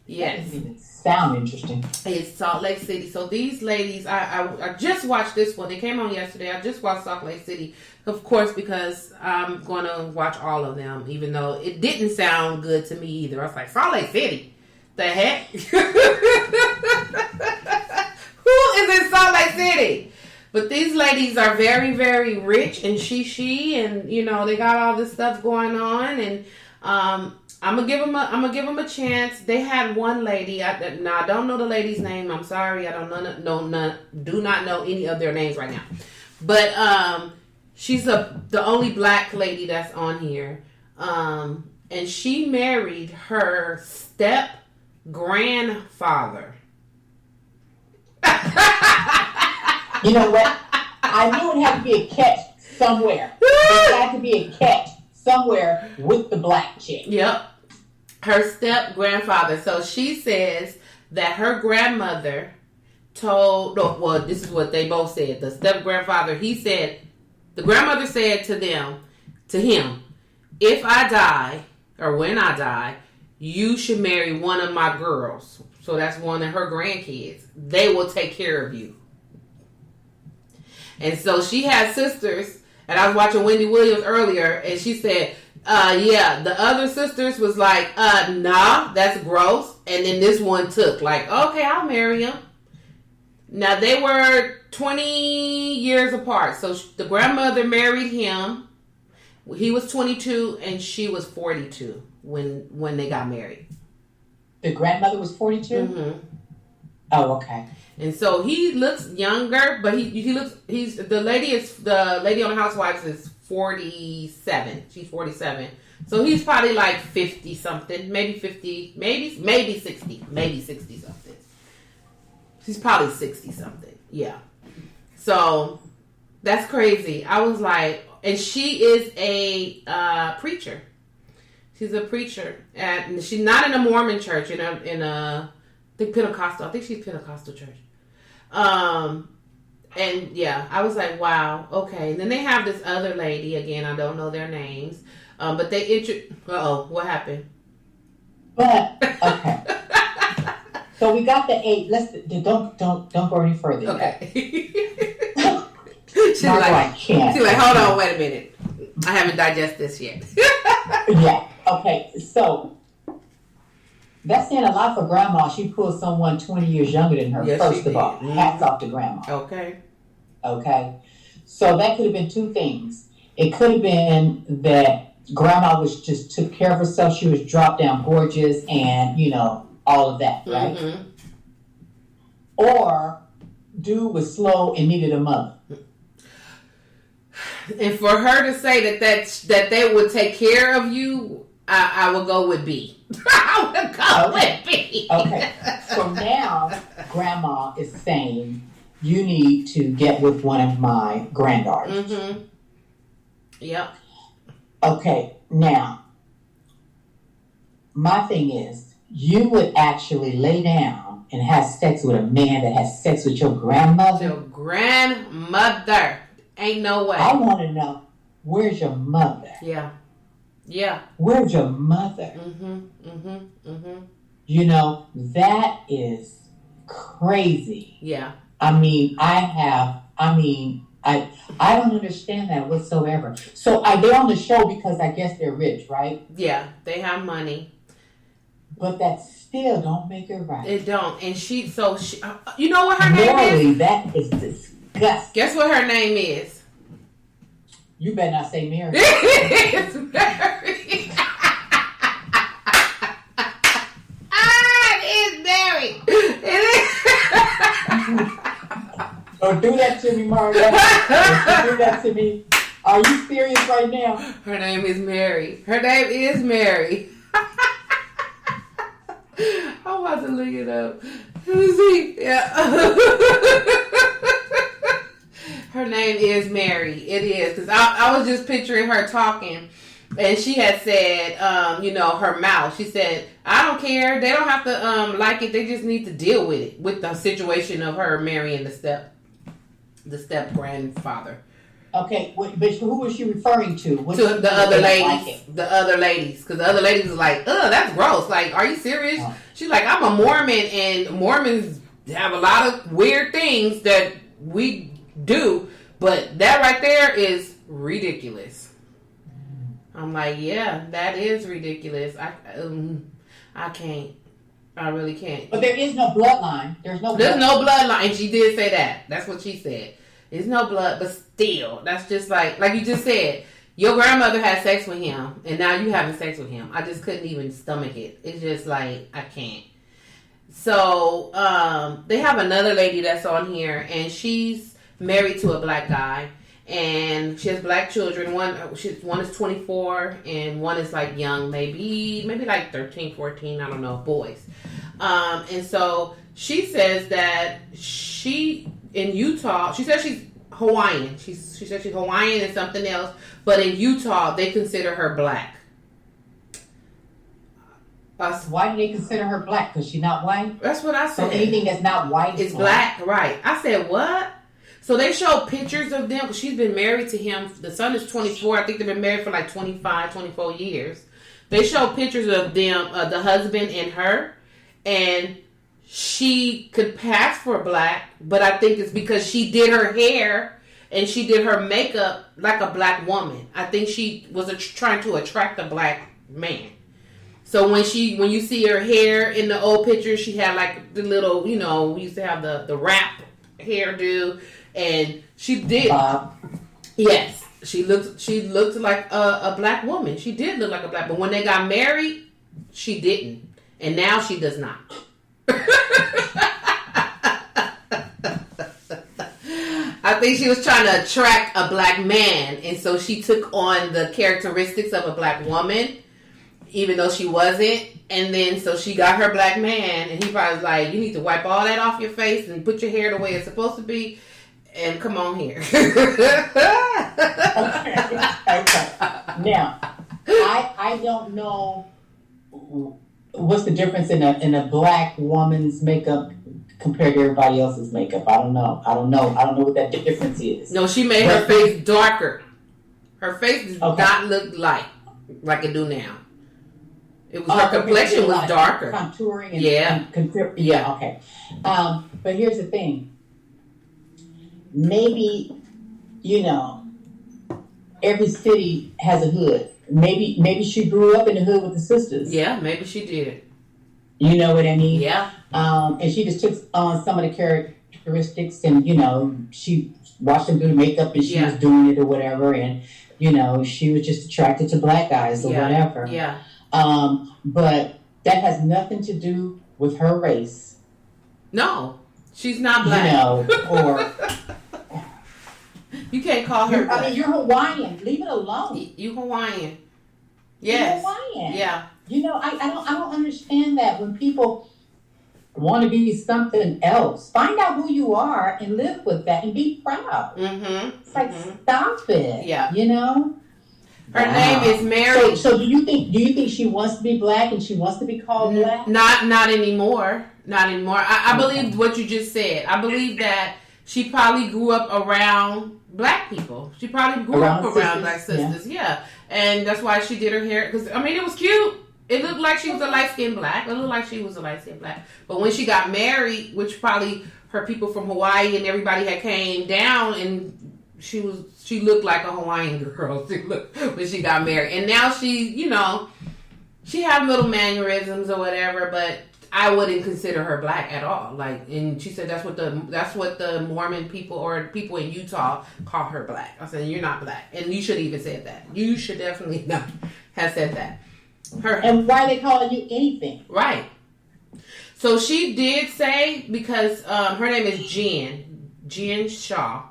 yes. That doesn't even sound interesting. It's Salt Lake City. So these ladies, I just watched this one. It came on yesterday. I just watched Salt Lake City, of course, because I'm going to watch all of them, even though it didn't sound good to me either. I was like, Salt Lake City? The heck? Who is in Salt Lake City? But these ladies are very, very rich and and you know, they got all this stuff going on, and I'm gonna give them a chance. They had one lady. I don't know the lady's name. I'm sorry. I do not know any of their names right now. But she's the only black lady that's on here, and she married her step grandfather. You know what? I knew it had to be a catch somewhere. There had to be a catch somewhere with the black chick. Yep. Her step grandfather. So she says that her grandmother this is what they both said. The step grandfather, the grandmother said to him, if I die, or when I die, you should marry one of my girls. So that's one of her grandkids. They will take care of you. And so she had sisters, and I was watching Wendy Williams earlier, and she said, the other sisters was like, nah, that's gross. And then this one took, like, okay, I'll marry him. Now, they were 20 years apart. So the grandmother married him. He was 22, and she was 42 when they got married. The grandmother was 42? Mm-hmm. Oh, okay. And so he looks younger, but the lady on the Housewives is 47. She's 47. So he's probably like 50 something, maybe 50, maybe 60, maybe 60 something. She's probably 60 something. Yeah. So that's crazy. I was like, and she is a preacher. She's a preacher, and she's not in a Mormon church. In a I think Pentecostal. I think she's Pentecostal church. And yeah, I was like, wow, okay. And then they have this other lady again. I don't know their names, but they what happened? But okay. So we got the 8. Don't go any further. Okay. She's like, hold on, wait a minute. I haven't digested this yet. Yeah. Okay. So that's saying a lot for grandma. She pulled someone 20 years younger than her. Yes, first of all, hats off to grandma. Okay. Okay. So that could have been 2 things. It could have been that grandma was just took care of herself. She was drop down gorgeous and, all of that, right? Mm-hmm. Or dude was slow and needed a mother. And for her to say that they would take care of you, I will go with B. I would go with B. Okay. So now grandma is saying you need to get with one of my granddaughters. Mm-hmm. Yep. Okay. Now, my thing is, you would actually lay down and have sex with a man that has sex with your grandmother? Your grandmother. Ain't no way. I want to know, where's your mother? Yeah. Yeah. Where's your mother? Mm-hmm. Mm-hmm. Mm-hmm. That is crazy. Yeah. I don't understand that whatsoever. So they're on the show because I guess they're rich, right? Yeah, they have money. But that still don't make it right. It don't. And she you know what her name is? Morally, that is disgusting. Guess what her name is? You better not say Mary. It's Mary. It is Mary. It is. Don't do that to me, Margot. Don't do that to me. Are you serious right now? Her name is Mary. I'm about to look it up. Let me see. Yeah. Her name is Mary. It is. Because I was just picturing her talking. And she had said, her mouth. She said, I don't care. They don't have to like it. They just need to deal with it. With the situation of her marrying the step grandfather. Okay, but who was she referring to? To the other ladies. The other ladies. Because the other ladies was like, that's gross. Like, are you serious? Oh. She's like, I'm a Mormon, and Mormons have a lot of weird things that we do. But that right there is ridiculous. I'm like, yeah, that is ridiculous. I can't. I really can't. But there is no bloodline. There's no bloodline. And she did say that. That's what she said. There's no blood, but still, that's just like you just said, your grandmother had sex with him, and now you having sex with him. I just couldn't even stomach it. It's just like, I can't. So, they have another lady that's on here, and she's married to a black guy, and she has black children. One is 24, and one is like young, maybe like 13, 14, I don't know, boys. And so she says that in Utah, she says she's Hawaiian. She said she's Hawaiian and something else, but in Utah they consider her black. Why do they consider her black? Because she's not white? That's what I said. So anything that's not white is black, right? I said what? So they show pictures of them because she's been married to him. The son is 24. I think they've been married for like 25, 24 years. They show pictures of them, the husband and her, and she could pass for black, but I think it's because she did her hair and she did her makeup like a black woman. I think she was trying to attract a black man. So when you see her hair in the old picture, she had like the little, we used to have the wrap hairdo, and she did. Yes, she looked like a black woman. She did look like a black, but when they got married, she didn't, and now she does not. I think she was trying to attract a black man, and so she took on the characteristics of a black woman, even though she wasn't. And then so she got her black man, and he probably was like, you need to wipe all that off your face and put your hair the way it's supposed to be, and come on here. Okay. Now, I don't know what's the difference in a black woman's makeup compared to everybody else's makeup. I don't know what that difference is. No, she made her face darker. Her face does not look like it do now. It was her complexion was darker. Contouring and yeah. Okay. But here's the thing. Maybe, every city has a hood. Maybe she grew up in the hood with the sisters. Yeah, maybe she did. You know what I mean? Yeah. And she just took on some of the characteristics, and she watched them do the makeup, and she was doing it or whatever, and she was just attracted to black guys or whatever. Yeah. But that has nothing to do with her race. No, she's not black. Or you can't call her. I mean, you're Hawaiian. Leave it alone. You Hawaiian. Yes. You're Hawaiian. Yeah. I don't understand that when people want to be something else. Find out who you are and live with that and be proud. Mm-hmm. It's like stop it. Yeah. Her name is Mary. So do you think she wants to be black and she wants to be called black? Not anymore. Not anymore. I believe what you just said. I believe that she probably grew up around black people. She probably grew up around black sisters. Yeah. And that's why she did her hair. Because, it was cute. It looked like she was a light-skinned black. But when she got married, which probably her people from Hawaii and everybody had came down, and she looked like a Hawaiian girl when she got married. And now she had little mannerisms or whatever, but I wouldn't consider her black at all. And she said that's what the Mormon people or people in Utah call her black. I said, you're not black, and you should even said that. You should definitely not have said that. And why are they calling you anything? Right. So she did say, because her name is Jen Shaw.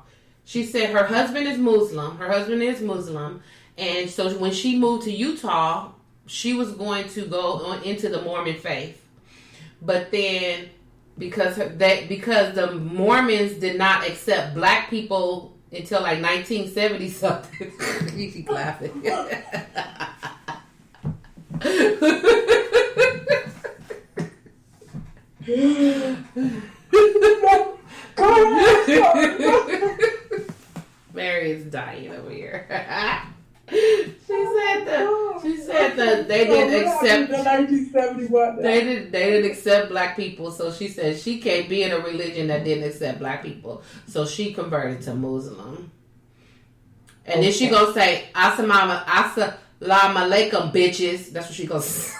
She said her husband is Muslim. And so when she moved to Utah, she was going to go into the Mormon faith. But then, because the Mormons did not accept black people until 1970 something. You keep laughing. Mary is dying over here. She said that they didn't accept. The 1970 what? They didn't accept black people, so she said she can't be in a religion that didn't accept black people. So she converted to Muslim, and then she gonna say "Assalamu alaikum, bitches." That's what she gonna say.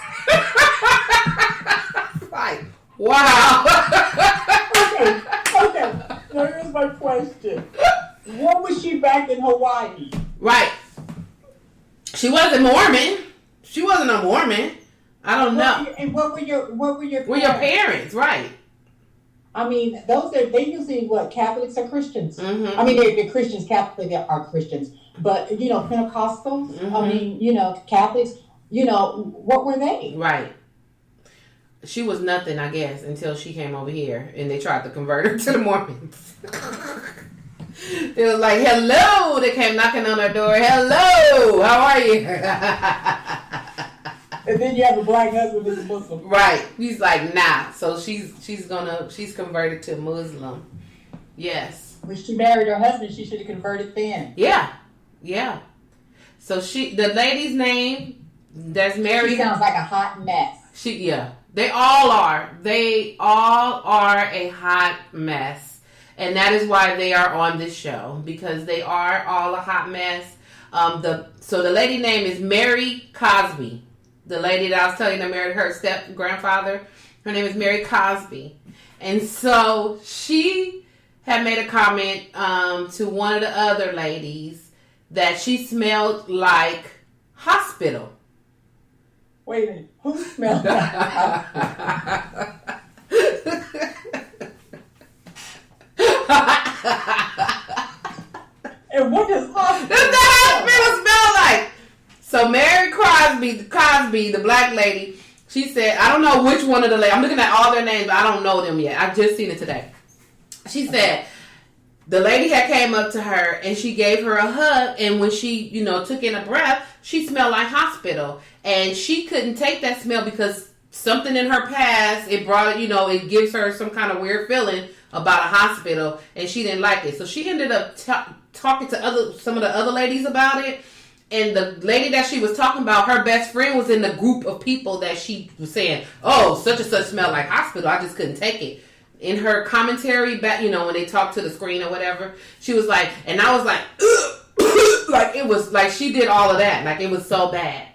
Like, wow. Okay. Now here's my question: what was she back in Hawaii? Right. She wasn't Mormon. She wasn't a Mormon. I don't know. And what were your parents? Were your parents, right? I mean, they usually Catholics or Christians. Mm-hmm. I mean, they're Christians. Catholics are Christians, but Pentecostals. Mm-hmm. I mean, Catholics. What were they? Right. She was nothing, I guess, until she came over here and they tried to convert her to the Mormons. They was like, hello. They came knocking on her door. Hello. How are you? And then you have a black husband who's a Muslim. Right. He's like, nah. So she's converted to Muslim. Yes. When she married her husband, she should have converted then. Yeah. Yeah. So the lady's name that's married. She sounds like a hot mess. They all are. They all are a hot mess. And that is why they are on this show, because they are all a hot mess. So the lady name is Mary Cosby. The lady that I was telling you that married her step grandfather, her name is Mary Cosby. And so she had made a comment to one of the other ladies that she smelled like hospital. Wait a minute, who smelled like hospital? And what does hospital smell like? So Mary Cosby, the black lady, she said, I don't know which one of the ladies. I'm looking at all their names, but I don't know them yet. I just seen it today. She said the lady had came up to her and she gave her a hug, and when she, took in a breath, she smelled like hospital. And she couldn't take that smell because something in her past, it brought, it gives her some kind of weird feeling about a hospital, and she didn't like it. So she ended up talking to some of the other ladies about it. And the lady that she was talking about, her best friend was in the group of people that she was saying, oh, such and such smell like hospital. I just couldn't take it. In her commentary back, when they talked to the screen or whatever, she was like, and I was like, like it was like she did all of that. Like it was so bad.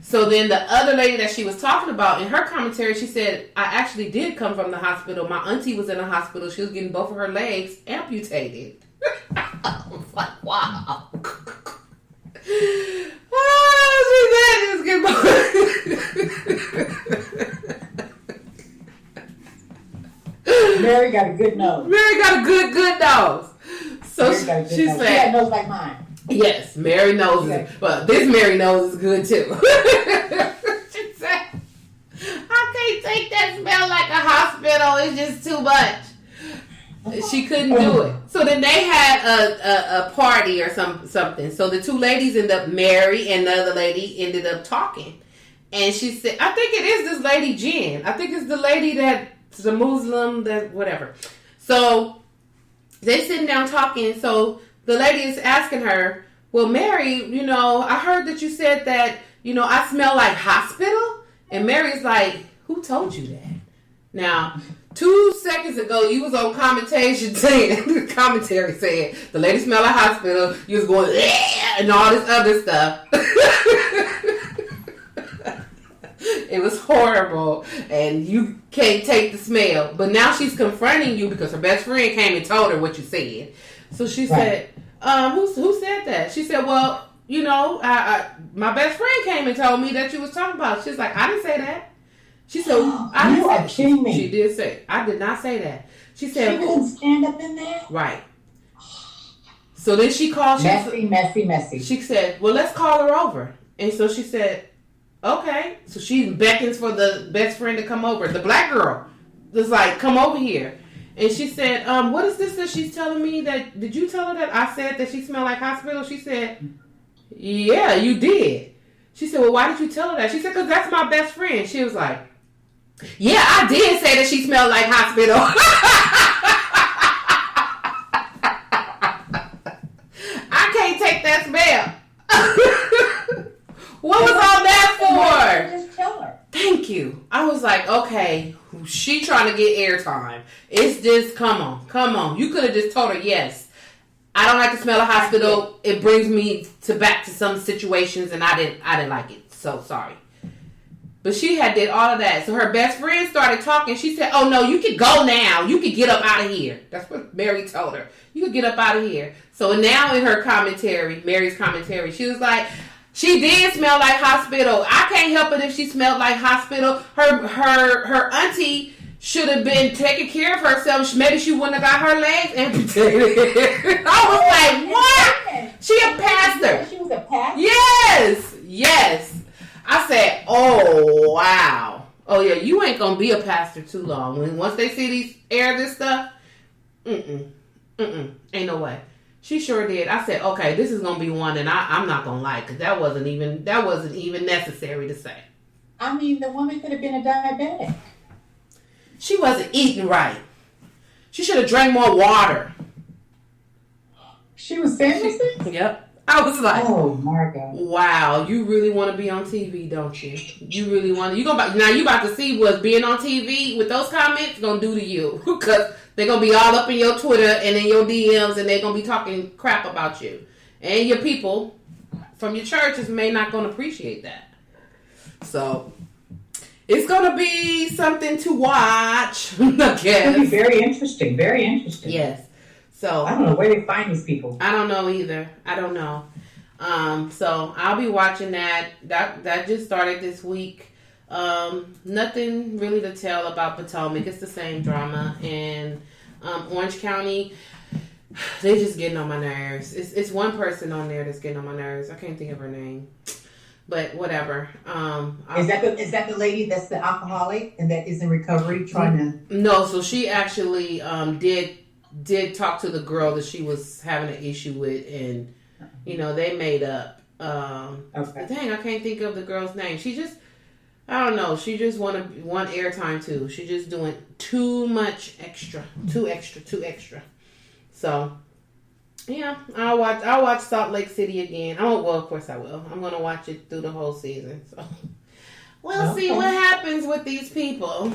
So then the other lady that she was talking about, in her commentary, she said, I actually did come from the hospital. My auntie was in the hospital. She was getting both of her legs amputated. I was like, wow. Oh, she said Mary got a good nose. Mary got a good nose. So she said, she had a nose like mine. Yes, Mary knows it. But this Mary knows is good too. She said, I can't take that smell like a hospital. It's just too much. She couldn't do it. So then they had a party or something. So the two ladies ended up, Mary and the other lady ended up talking. And she said, I think it is this lady Jen. I think it's the lady that's a Muslim, that whatever. So they sitting down talking. So the lady is asking her, well, Mary, I heard that you said that, I smell like hospital. And Mary's like, who told you that? Now, 2 seconds ago, you was on commentary saying the lady smell like hospital. You was going, and all this other stuff. It was horrible, and you can't take the smell. But now she's confronting you because her best friend came and told her what you said. So she said, who said that? She said, well, my best friend came and told me that you was talking about. She's like, I didn't say that. She said, I didn't say that. She did say, I did not say that. She said, she didn't stand up in there? Right. So then she called. Messy. She said, well, let's call her over. And so she said, okay. So she beckons for the best friend to come over. The black girl was like, come over here. And she said, what is this that she's telling me? Did you tell her that I said that she smelled like hospital? She said, yeah, you did. She said, well, why did you tell her that? She said, because that's my best friend. She was like, yeah, I did say that she smelled like hospital. I can't take that smell. What was all that for? Just tell her. Thank you. I was like, okay, she trying to get airtime. It's just, come on. You could have just told her, yes, I don't like the smell of hospital. It brings me back to some situations, and I didn't like it. So sorry. But she did all of that. So her best friend started talking. She said, oh, no, you can go now. You can get up out of here. That's what Mary told her. You can get up out of here. So now in her commentary, Mary's commentary, she was like, she did smell like hospital. I can't help it if she smelled like hospital. Her auntie should have been taking care of herself. Maybe she wouldn't have got her legs amputated. I was like, what? She a pastor. She was a pastor? Yes. I said, oh, wow. Oh, yeah, you ain't going to be a pastor too long. Once they see this stuff, ain't no way. She sure did. I said, okay, this is going to be one that I'm not going to like, because that wasn't even necessary to say. I mean, the woman could have been a diabetic. She wasn't eating right. She should have drank more water. She was saying this thing? Yep. I was like, oh, Margot. Wow, you really want to be on TV, don't you? You really want to. Now you about to see what being on TV with those comments going to do to you. Because they're going to be all up in your Twitter and in your DMs, and they're going to be talking crap about you. And your people from your churches may not going to appreciate that. So it's going to be something to watch, I guess. It's going to be very interesting. Very interesting. Yes. So I don't know where they find these people. I don't know either. I don't know. So I'll be watching that. That just started this week. Nothing really to tell about Potomac. It's the same drama. And Orange County, they just getting on my nerves. It's one person on there that's getting on my nerves. I can't think of her name. But whatever. Is that the lady that's the alcoholic and that is in recovery trying to? No, so she actually did talk to the girl that she was having an issue with, and they made up. Okay. Dang, I can't think of the girl's name. She just, I don't know. She just want airtime too. She just doing too much extra, too extra. So, yeah, I'll watch Salt Lake City again. Well, of course I will. I'm gonna watch it through the whole season. So we'll see what happens with these people.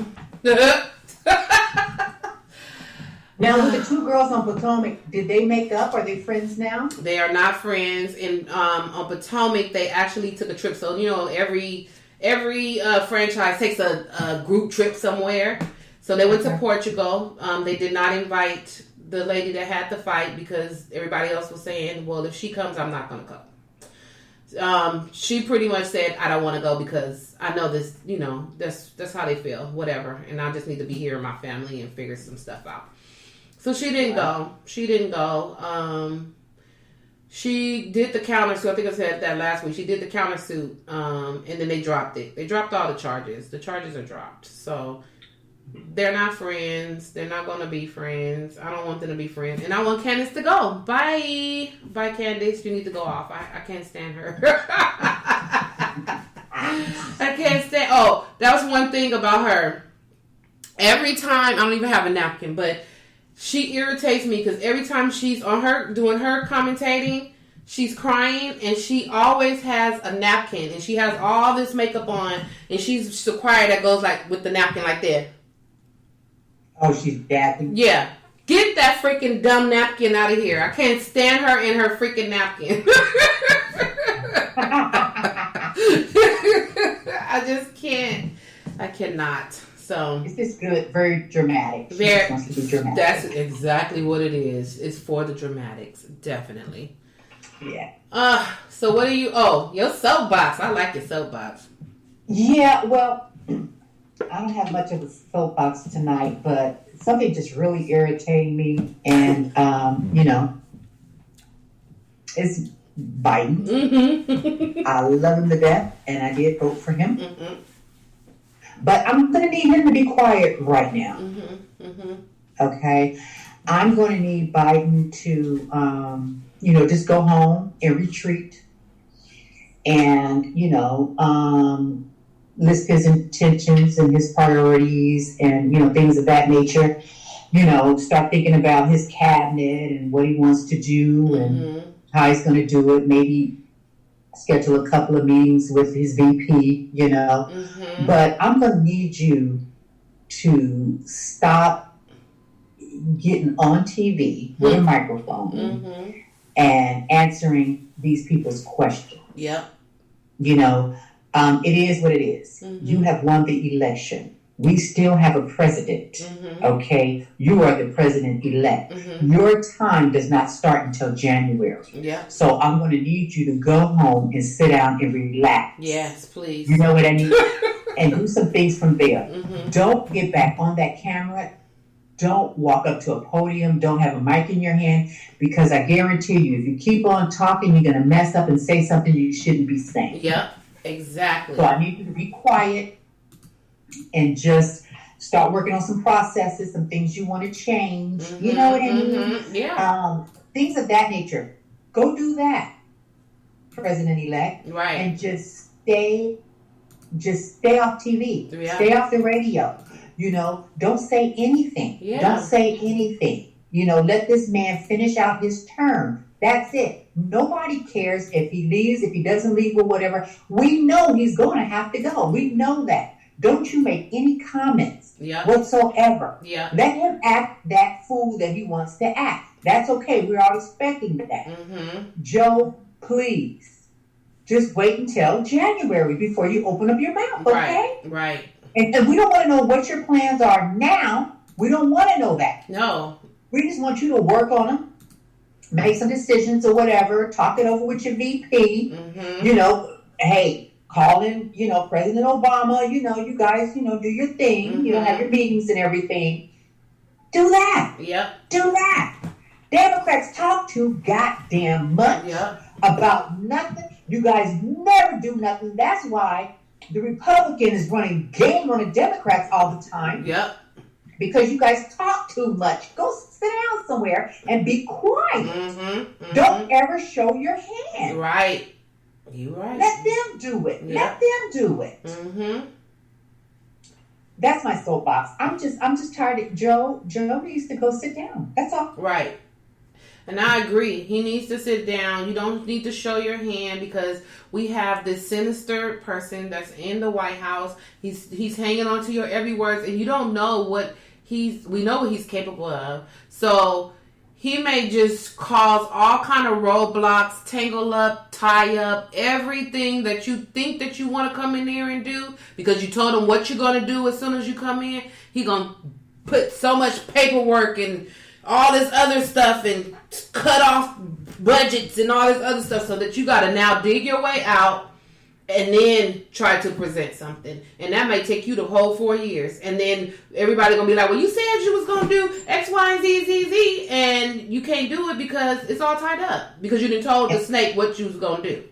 Now, with the two girls on Potomac, did they make up? Are they friends now? They are not friends. And on Potomac, they actually took a trip. So every franchise takes a group trip somewhere. So they went to Portugal. They did not invite the lady that had the fight because everybody else was saying, well, if she comes, I'm not going to go. She pretty much said, I don't want to go because I know this, that's how they feel, whatever. And I just need to be here with my family and figure some stuff out. So she didn't go. She did the countersuit. I think I said that last week. She did the countersuit, and then they dropped it. They dropped all the charges. The charges are dropped. So they're not friends. They're not going to be friends. I don't want them to be friends. And I want Candace to go. Bye. Bye, Candace. You need to go off. I can't stand her. I can't stand... Oh, that was one thing about her. Every time... I don't even have a napkin, but she irritates me because every time she's on her... doing her commentating, she's crying and she always has a napkin and she has all this makeup on and she's so quiet that goes like with the napkin like that. Oh, she's dapping? Yeah. Get that freaking dumb napkin out of here. I can't stand her and her freaking napkin. I just can't. I cannot. So it's just good, very dramatic. She just wants to be dramatic. That's exactly what it is. It's for the dramatics. Definitely. Yeah. So what are you... Oh, your soapbox. I like your soapbox. Yeah, well... I don't have much of a soapbox tonight, but something just really irritating me, and it's Biden. Mm-hmm. I love him to death, and I did vote for him. Mm-hmm. But I'm going to need him to be quiet right now. Mm-hmm. Mm-hmm. Okay, I'm going to need Biden to, just go home and retreat, and list his intentions and his priorities and, things of that nature. Start thinking about his cabinet and what he wants to do and how he's going to do it. Maybe schedule a couple of meetings with his VP, Mm-hmm. But I'm going to need you to stop getting on TV with a microphone and answering these people's questions. Yep. It is what it is. Mm-hmm. You have won the election. We still have a president. Mm-hmm. Okay? You are the president-elect. Mm-hmm. Your time does not start until January. Yeah. So I'm going to need you to go home and sit down and relax. Yes, please. You know what I mean? And do some things from there. Mm-hmm. Don't get back on that camera. Don't walk up to a podium. Don't have a mic in your hand. Because I guarantee you, if you keep on talking, you're going to mess up and say something you shouldn't be saying. Yep. Exactly. So I need you to be quiet and just start working on some processes, some things you want to change. Mm-hmm, you know what I mean? Mm-hmm, yeah. Things of that nature. Go do that, President-elect. Right. And just stay off TV. Yeah. Stay off the radio. Don't say anything. Yeah. Don't say anything. Let this man finish out his term. That's it. Nobody cares if he leaves, if he doesn't leave or whatever. We know he's going to have to go. We know that. Don't you make any comments whatsoever. Yeah. Let him act that fool that he wants to act. That's okay. We're all expecting that. Mm-hmm. Joe, please, just wait until January before you open up your mouth, okay? Right. And we don't want to know what your plans are now. We don't want to know that. No. We just want you to work on them. Make some decisions or whatever. Talk it over with your VP. Mm-hmm. Hey, call in, President Obama. You guys, do your thing. Mm-hmm. Have your meetings and everything. Do that. Yep. Do that. Democrats talk too goddamn much about nothing. You guys never do nothing. That's why the Republican is running game on the Democrats all the time. Yep. Because you guys talk too much. Go sit down somewhere and be quiet. Mm-hmm. Don't ever show your hand. Right. You right. Let them do it. Yeah. Let them do it. Mm-hmm. That's my soapbox. I'm just tired of Joe needs to go sit down. That's all. Right. And I agree. He needs to sit down. You don't need to show your hand because we have this sinister person that's in the White House. He's hanging on to your every word, and you don't know what we know what he's capable of. So he may just cause all kind of roadblocks, tangle up, tie up, everything that you think that you want to come in there and do because you told him what you're going to do as soon as you come in. He going to put so much paperwork and all this other stuff and cut off budgets and all this other stuff so that you got to now dig your way out and then try to present something. And that may take you the whole 4 years. And then everybody going to be like, well, you said you was going to do X, Y, and Z, and you can't do it because it's all tied up. Because you done told the snake what you was going to do.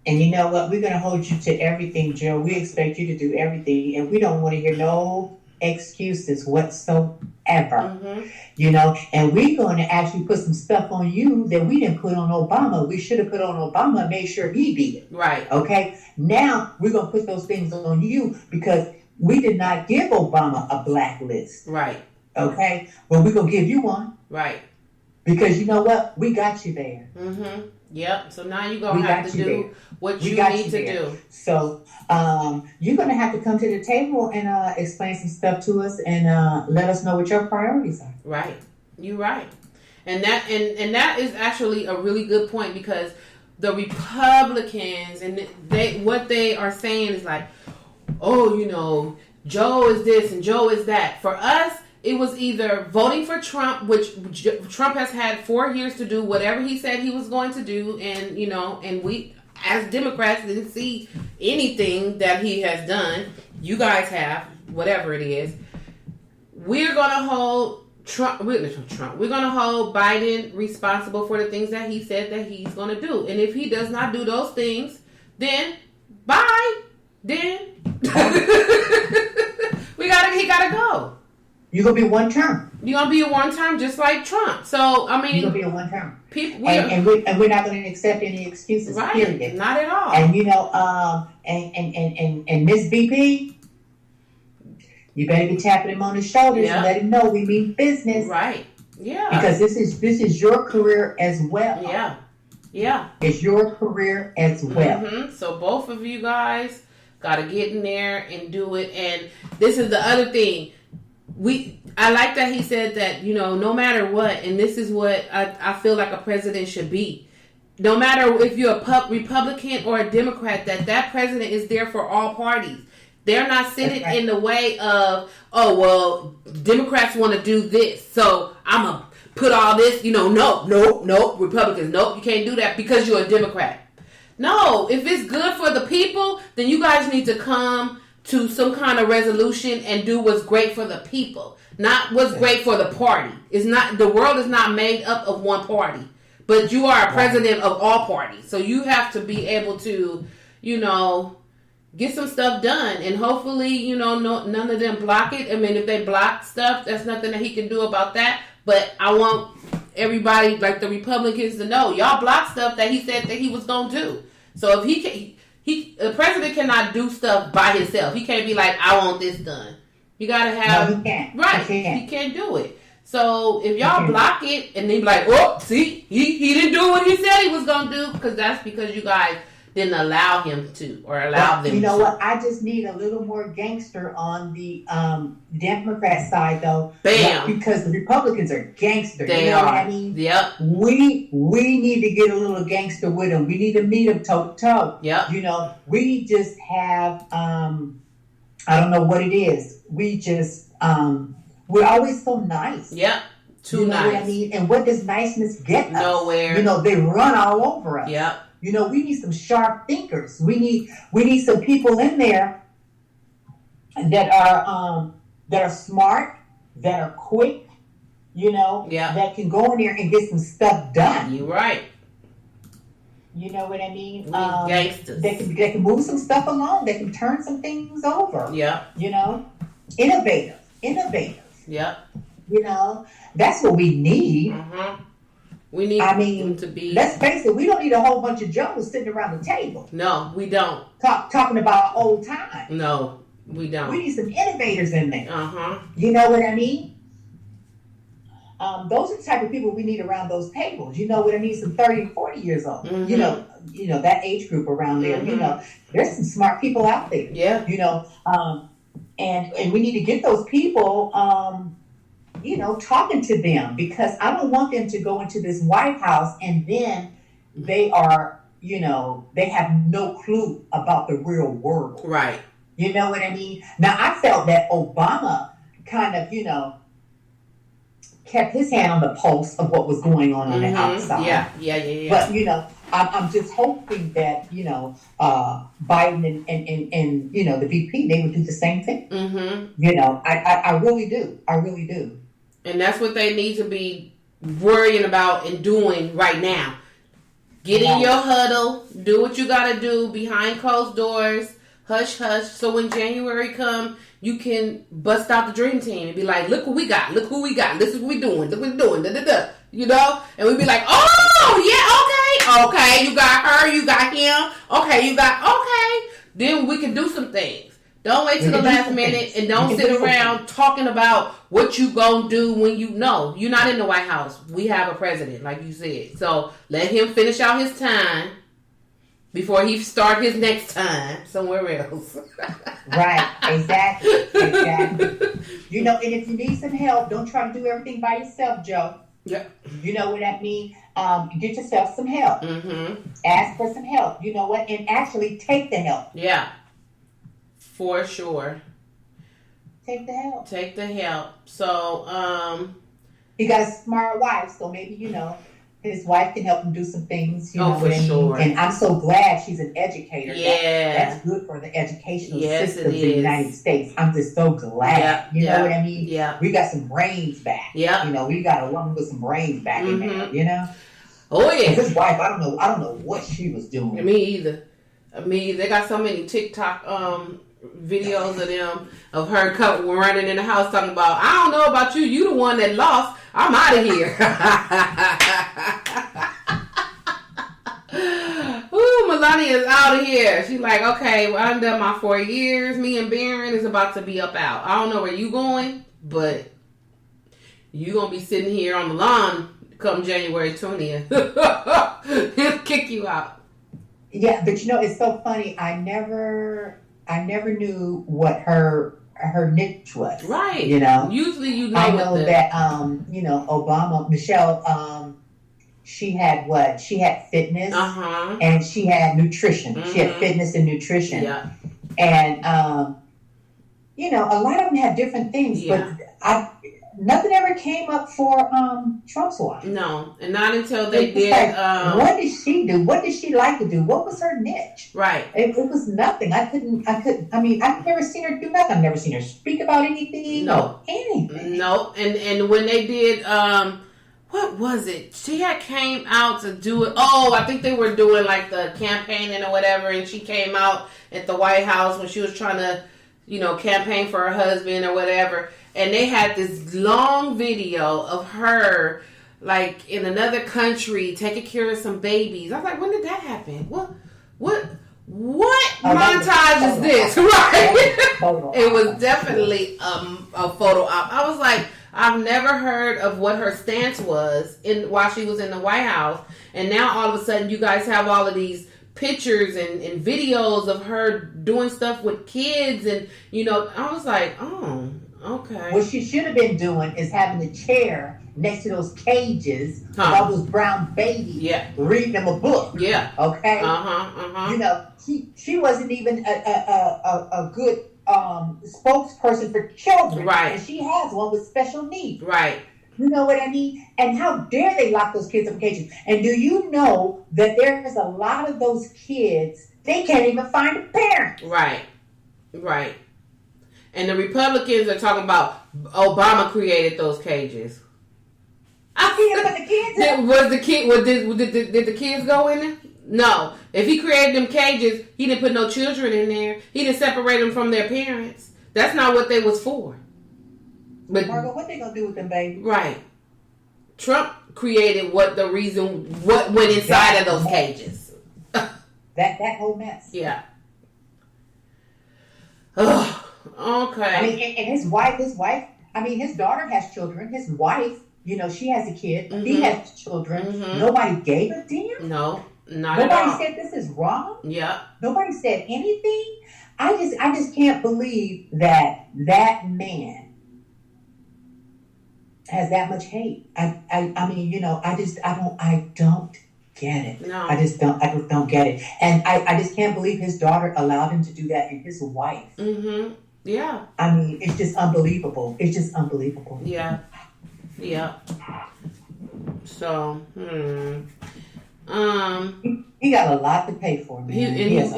And you know what? We're going to hold you to everything, Joe. We expect you to do everything. And we don't want to hear no excuses whatsoever. Mm-hmm. You know, and we're going to actually put some stuff on you that we didn't put on Obama. We should have put on Obama and made sure he beat it. Right. Okay. Now we're going to put those things on you because we did not give Obama a blacklist. Right. Okay. But we're going to give you one. Right. Because you know what? We got you there. Mm-hmm. Yep. So now you're going to have to do what you need to do. So you're going to have to come to the table and explain some stuff to us and let us know what your priorities are. Right. You're right. And that is actually a really good point because the Republicans and what they are saying is like, oh, you know, Joe is this and Joe is that. For us, it was either voting for Trump, which Trump has had 4 years to do whatever he said he was going to do. And, you know, and we as Democrats didn't see anything that he has done. You guys have, whatever it is. We're going to hold we're going to hold Biden responsible for the things that he said that he's going to do. And if he does not do those things, then bye. Then he got to go. You're going to be one term. You're going to be a one term just like Trump. So, I mean. You're going to be a one term. People, and we're not going to accept any excuses, right, period. Not at all. And, you know, and Miss BP, you better be tapping him on the shoulders and let him know we mean business. Right. Yeah. Because this is your career as well. Yeah. Yeah. It's your career as well. Mm-hmm. So both of you guys got to get in there and do it. And this is the other thing. I like that he said that, you know, no matter what, and this is what I feel like a president should be. No matter if you're a Republican or a Democrat, that president is there for all parties. They're not sitting in the way of, oh, well, Democrats want to do this, so I'm going to put all this, you know, no, Republicans, nope, you can't do that because you're a Democrat. No, if it's good for the people, then you guys need to come to some kind of resolution and do what's great for the people, not what's great for the party. It's not, the world is not made up of one party, but you are a president of all parties. So you have to be able to, you know, get some stuff done, and hopefully, you know, none of them block it. I mean, if they block stuff, that's nothing that he can do about that. But I want everybody, like the Republicans, to know y'all block stuff that he said that he was gonna do. So if the president cannot do stuff by himself. He can't be like, I want this done. You gotta have no, he can't. Right. He can't do it. So if y'all block it and they be like, oh, see, he didn't do what he said he was gonna do, because that's because you guys didn't allow him to, or allow them to. You know what? I just need a little more gangster on the Democrat side, though. Bam. Because the Republicans are gangster. They you know are. What I mean? Yep. We need to get a little gangster with them. We need to meet them toe to toe. Yep. You know, we just have, I don't know what it is. We just, we're always so nice. Yep. Too you know nice. What I mean? And what does niceness get us? Nowhere. You know, they run all over us. Yep. You know, we need some sharp thinkers. We need some people in there that are smart, that are quick, you know, that can go in there and get some stuff done. You're right. You know what I mean? Gangsters. They can move some stuff along. They can turn some things over. Yeah. You know, innovative. Yep. You know, that's what we need. Mm-hmm. We need them to be. Let's face it, we don't need a whole bunch of Joes sitting around the table. No, we don't. Talking about old times. No, we don't. We need some innovators in there. Uh-huh. You know what I mean? Those are the type of people we need around those tables. You know what I mean? Some 30 and 40 years old. Mm-hmm. You know, that age group around there. Mm-hmm. You know, there's some smart people out there. Yeah. You know, and we need to get those people, talking to them, because I don't want them to go into this White House and then they are, they have no clue about the real world. Right. You know what I mean? Now, I felt that Obama kind of, kept his hand on the pulse of what was going on the outside. Yeah. But, I'm just hoping that, Biden and the VP, they would do the same thing. Mm-hmm. I really do. I really do. And that's what they need to be worrying about and doing right now. Get in your huddle. Do what you got to do behind closed doors. Hush, hush. So when January come, you can bust out the dream team and be like, look what we got. Look who we got. This is what we doing. Look what we doing. Da-da-da. And we'd be like, oh, yeah, okay. Okay, you got her. You got him. Okay, okay. Then we can do some things. Don't wait till the last minute and don't sit around talking about what you gonna do when you know. You're not in the White House. We have a president, like you said. So let him finish out his time before he start his next time somewhere else. Right, exactly. And if you need some help, don't try to do everything by yourself, Joe. Yep. You know what I mean? Get yourself some help. Mm-hmm. Ask for some help. You know what? And actually take the help. Yeah. For sure. Take the help. So, he got a smart wife, so maybe, his wife can help him do some things. You know for what I mean? sure. And I'm so glad she's an educator. Yeah. That's good for the educational systems in it the is. United States. I'm just so glad. You know what I mean? Yeah. We got some brains back. Yeah. We got a woman with some brains back in there, Oh, yeah. His wife, I don't know what she was doing. Me either. They got so many TikTok videos of them, of her running in the house talking about, I don't know about you, you the one that lost, I'm out of here. Ooh, Melania's out of here. She's like, okay, well, I'm done my 4 years. Me and Barron is about to be up out. I don't know where you going, but you gonna be sitting here on the lawn come January 20th. He'll kick you out. Yeah, but it's so funny. I never knew what her niche was. Right. Usually I know that Obama, Michelle, she had what? She had fitness and she had nutrition. Mm-hmm. She had fitness and nutrition. Yeah. And a lot of them have different things, but nothing ever came up for Trump's wife. No, and not until they did. What did she do? What did she like to do? What was her niche? Right. It was nothing. I've never seen her do nothing. I've never seen her speak about anything. No. Or anything. No. And when they did, what was it? She had came out to do it. Oh, I think they were doing like the campaigning or whatever, and she came out at the White House when she was trying to, campaign for her husband or whatever. And they had this long video of her, like, in another country, taking care of some babies. I was like, when did that happen? What montage is this? Right? It was definitely a photo op. I was like, I've never heard of what her stance was while she was in the White House. And now all of a sudden you guys have all of these pictures and videos of her doing stuff with kids. And, I was like, oh... Okay. What she should have been doing is having the chair next to those cages with all those brown babies. Yeah. Reading them a book. Yeah. Okay. She wasn't even a good spokesperson for children. Right. And she has one with special needs. Right. You know what I mean? And how dare they lock those kids up in cages? And do you know that there's a lot of those kids, they can't even find a parent. Right. Right. And the Republicans are talking about Obama created those cages. I can't put the kids in. Did the kids go in there? No. If he created them cages, he didn't put no children in there. He didn't separate them from their parents. That's not what they was for. But Margot, what they gonna do with them babies? Right. Trump created what went inside of those cages. that whole mess. Yeah. Oh, okay. I mean, and his wife. I mean, his daughter has children. His wife, she has a kid. Mm-hmm. He has children. Mm-hmm. Nobody gave a damn. No, not at all. Nobody said this is wrong. Yeah. Nobody said anything. I just can't believe that man has that much hate. I mean, I don't get it. No. I just don't get it. And I just can't believe his daughter allowed him to do that, and his wife. Mm-hmm. Yeah. I mean, it's just unbelievable. Yeah. Yeah. So, he got a lot to pay for, man. He is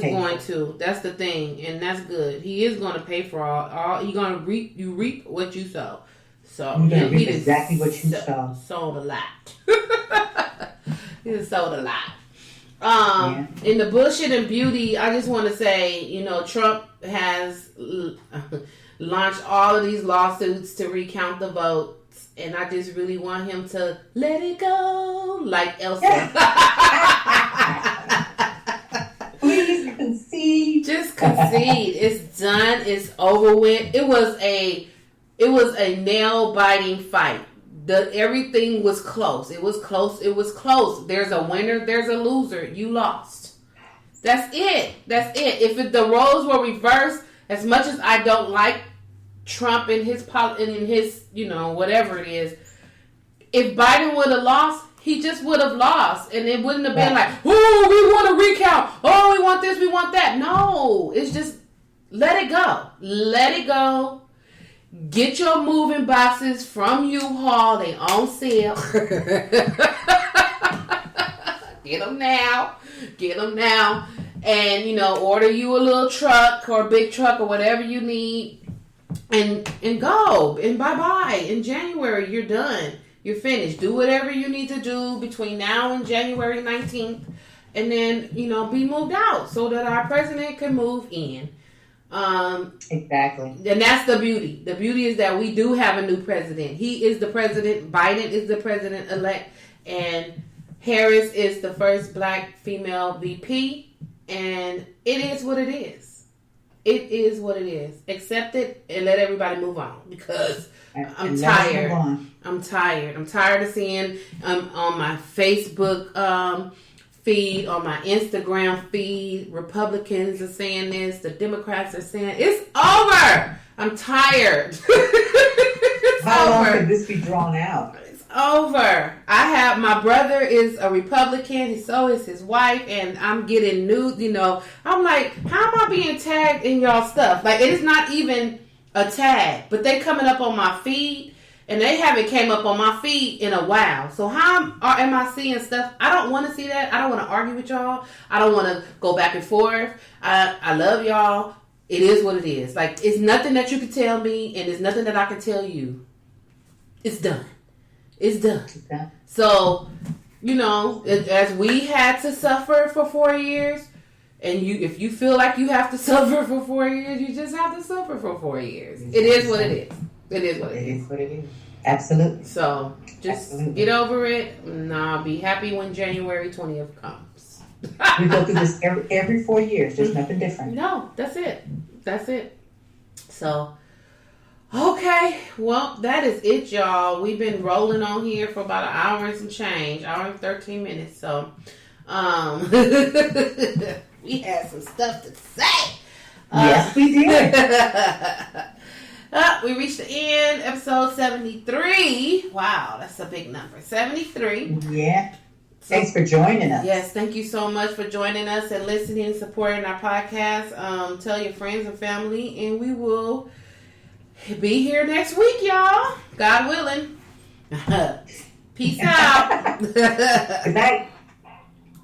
going to. That's the thing, and that's good. He is going to pay for all. You're going to reap. You reap what you sow. So you're going to reap exactly what you sow. Sold a lot. He just sold a lot. In the bullshit and beauty, I just want to say, Trump has launched all of these lawsuits to recount the votes, and I just really want him to let it go, like Elsa. Please concede. Just concede. It's done. It's over with. It was a nail biting fight. Everything was close. It was close. There's a winner. There's a loser. You lost. That's it. If the roles were reversed, as much as I don't like Trump and his whatever it is, if Biden would have lost, he just would have lost, and it wouldn't have been like, oh, we want to recount. Oh, we want this. We want that. No, it's just let it go. Let it go. Get your moving boxes from U-Haul. They on sale. Get them now. And, order you a little truck or a big truck or whatever you need. And go. And bye-bye. In January, you're done. You're finished. Do whatever you need to do between now and January 19th. And then, be moved out so that our president can move in. Exactly. And that's the beauty. The beauty is that we do have a new president. He is the president. Biden is the president-elect. And Harris is the first black female VP. And it is what it is. It is what it is. Accept it and let everybody move on. Because I'm tired. I'm tired. I'm tired of seeing on my Facebook feed, on my Instagram feed, Republicans are saying this, the Democrats are saying it's over. I'm tired. How long could this be drawn out? It's over. My brother is a Republican, so is his wife, and I'm getting news, I'm like, how am I being tagged in y'all stuff? Like, it is not even a tag, but they coming up on my feed. And they haven't came up on my feed in a while. So how am I seeing stuff? I don't want to see that. I don't want to argue with y'all. I don't want to go back and forth. I love y'all. It is what it is. Like, it's nothing that you can tell me, and it's nothing that I can tell you. It's done. It's done. Okay. So, as we had to suffer for 4 years, and if you feel like you have to suffer for 4 years, you just have to suffer for 4 years. It is what it is. It is what it is. It is what it is. Absolutely. So, just get over it. And I'll be happy when January 20th comes. We go through this every 4 years. There's nothing different. No, that's it. So, okay. Well, that is it, y'all. We've been rolling on here for about an hour and some change. Hour and 13 minutes. So, we had some stuff to say. Yes, we did. We reached the end, episode 73. Wow, that's a big number. 73. Yeah. Thanks for joining us. Yes, thank you so much for joining us and listening and supporting our podcast. Tell your friends and family, and we will be here next week, y'all. God willing. Peace out. Good night.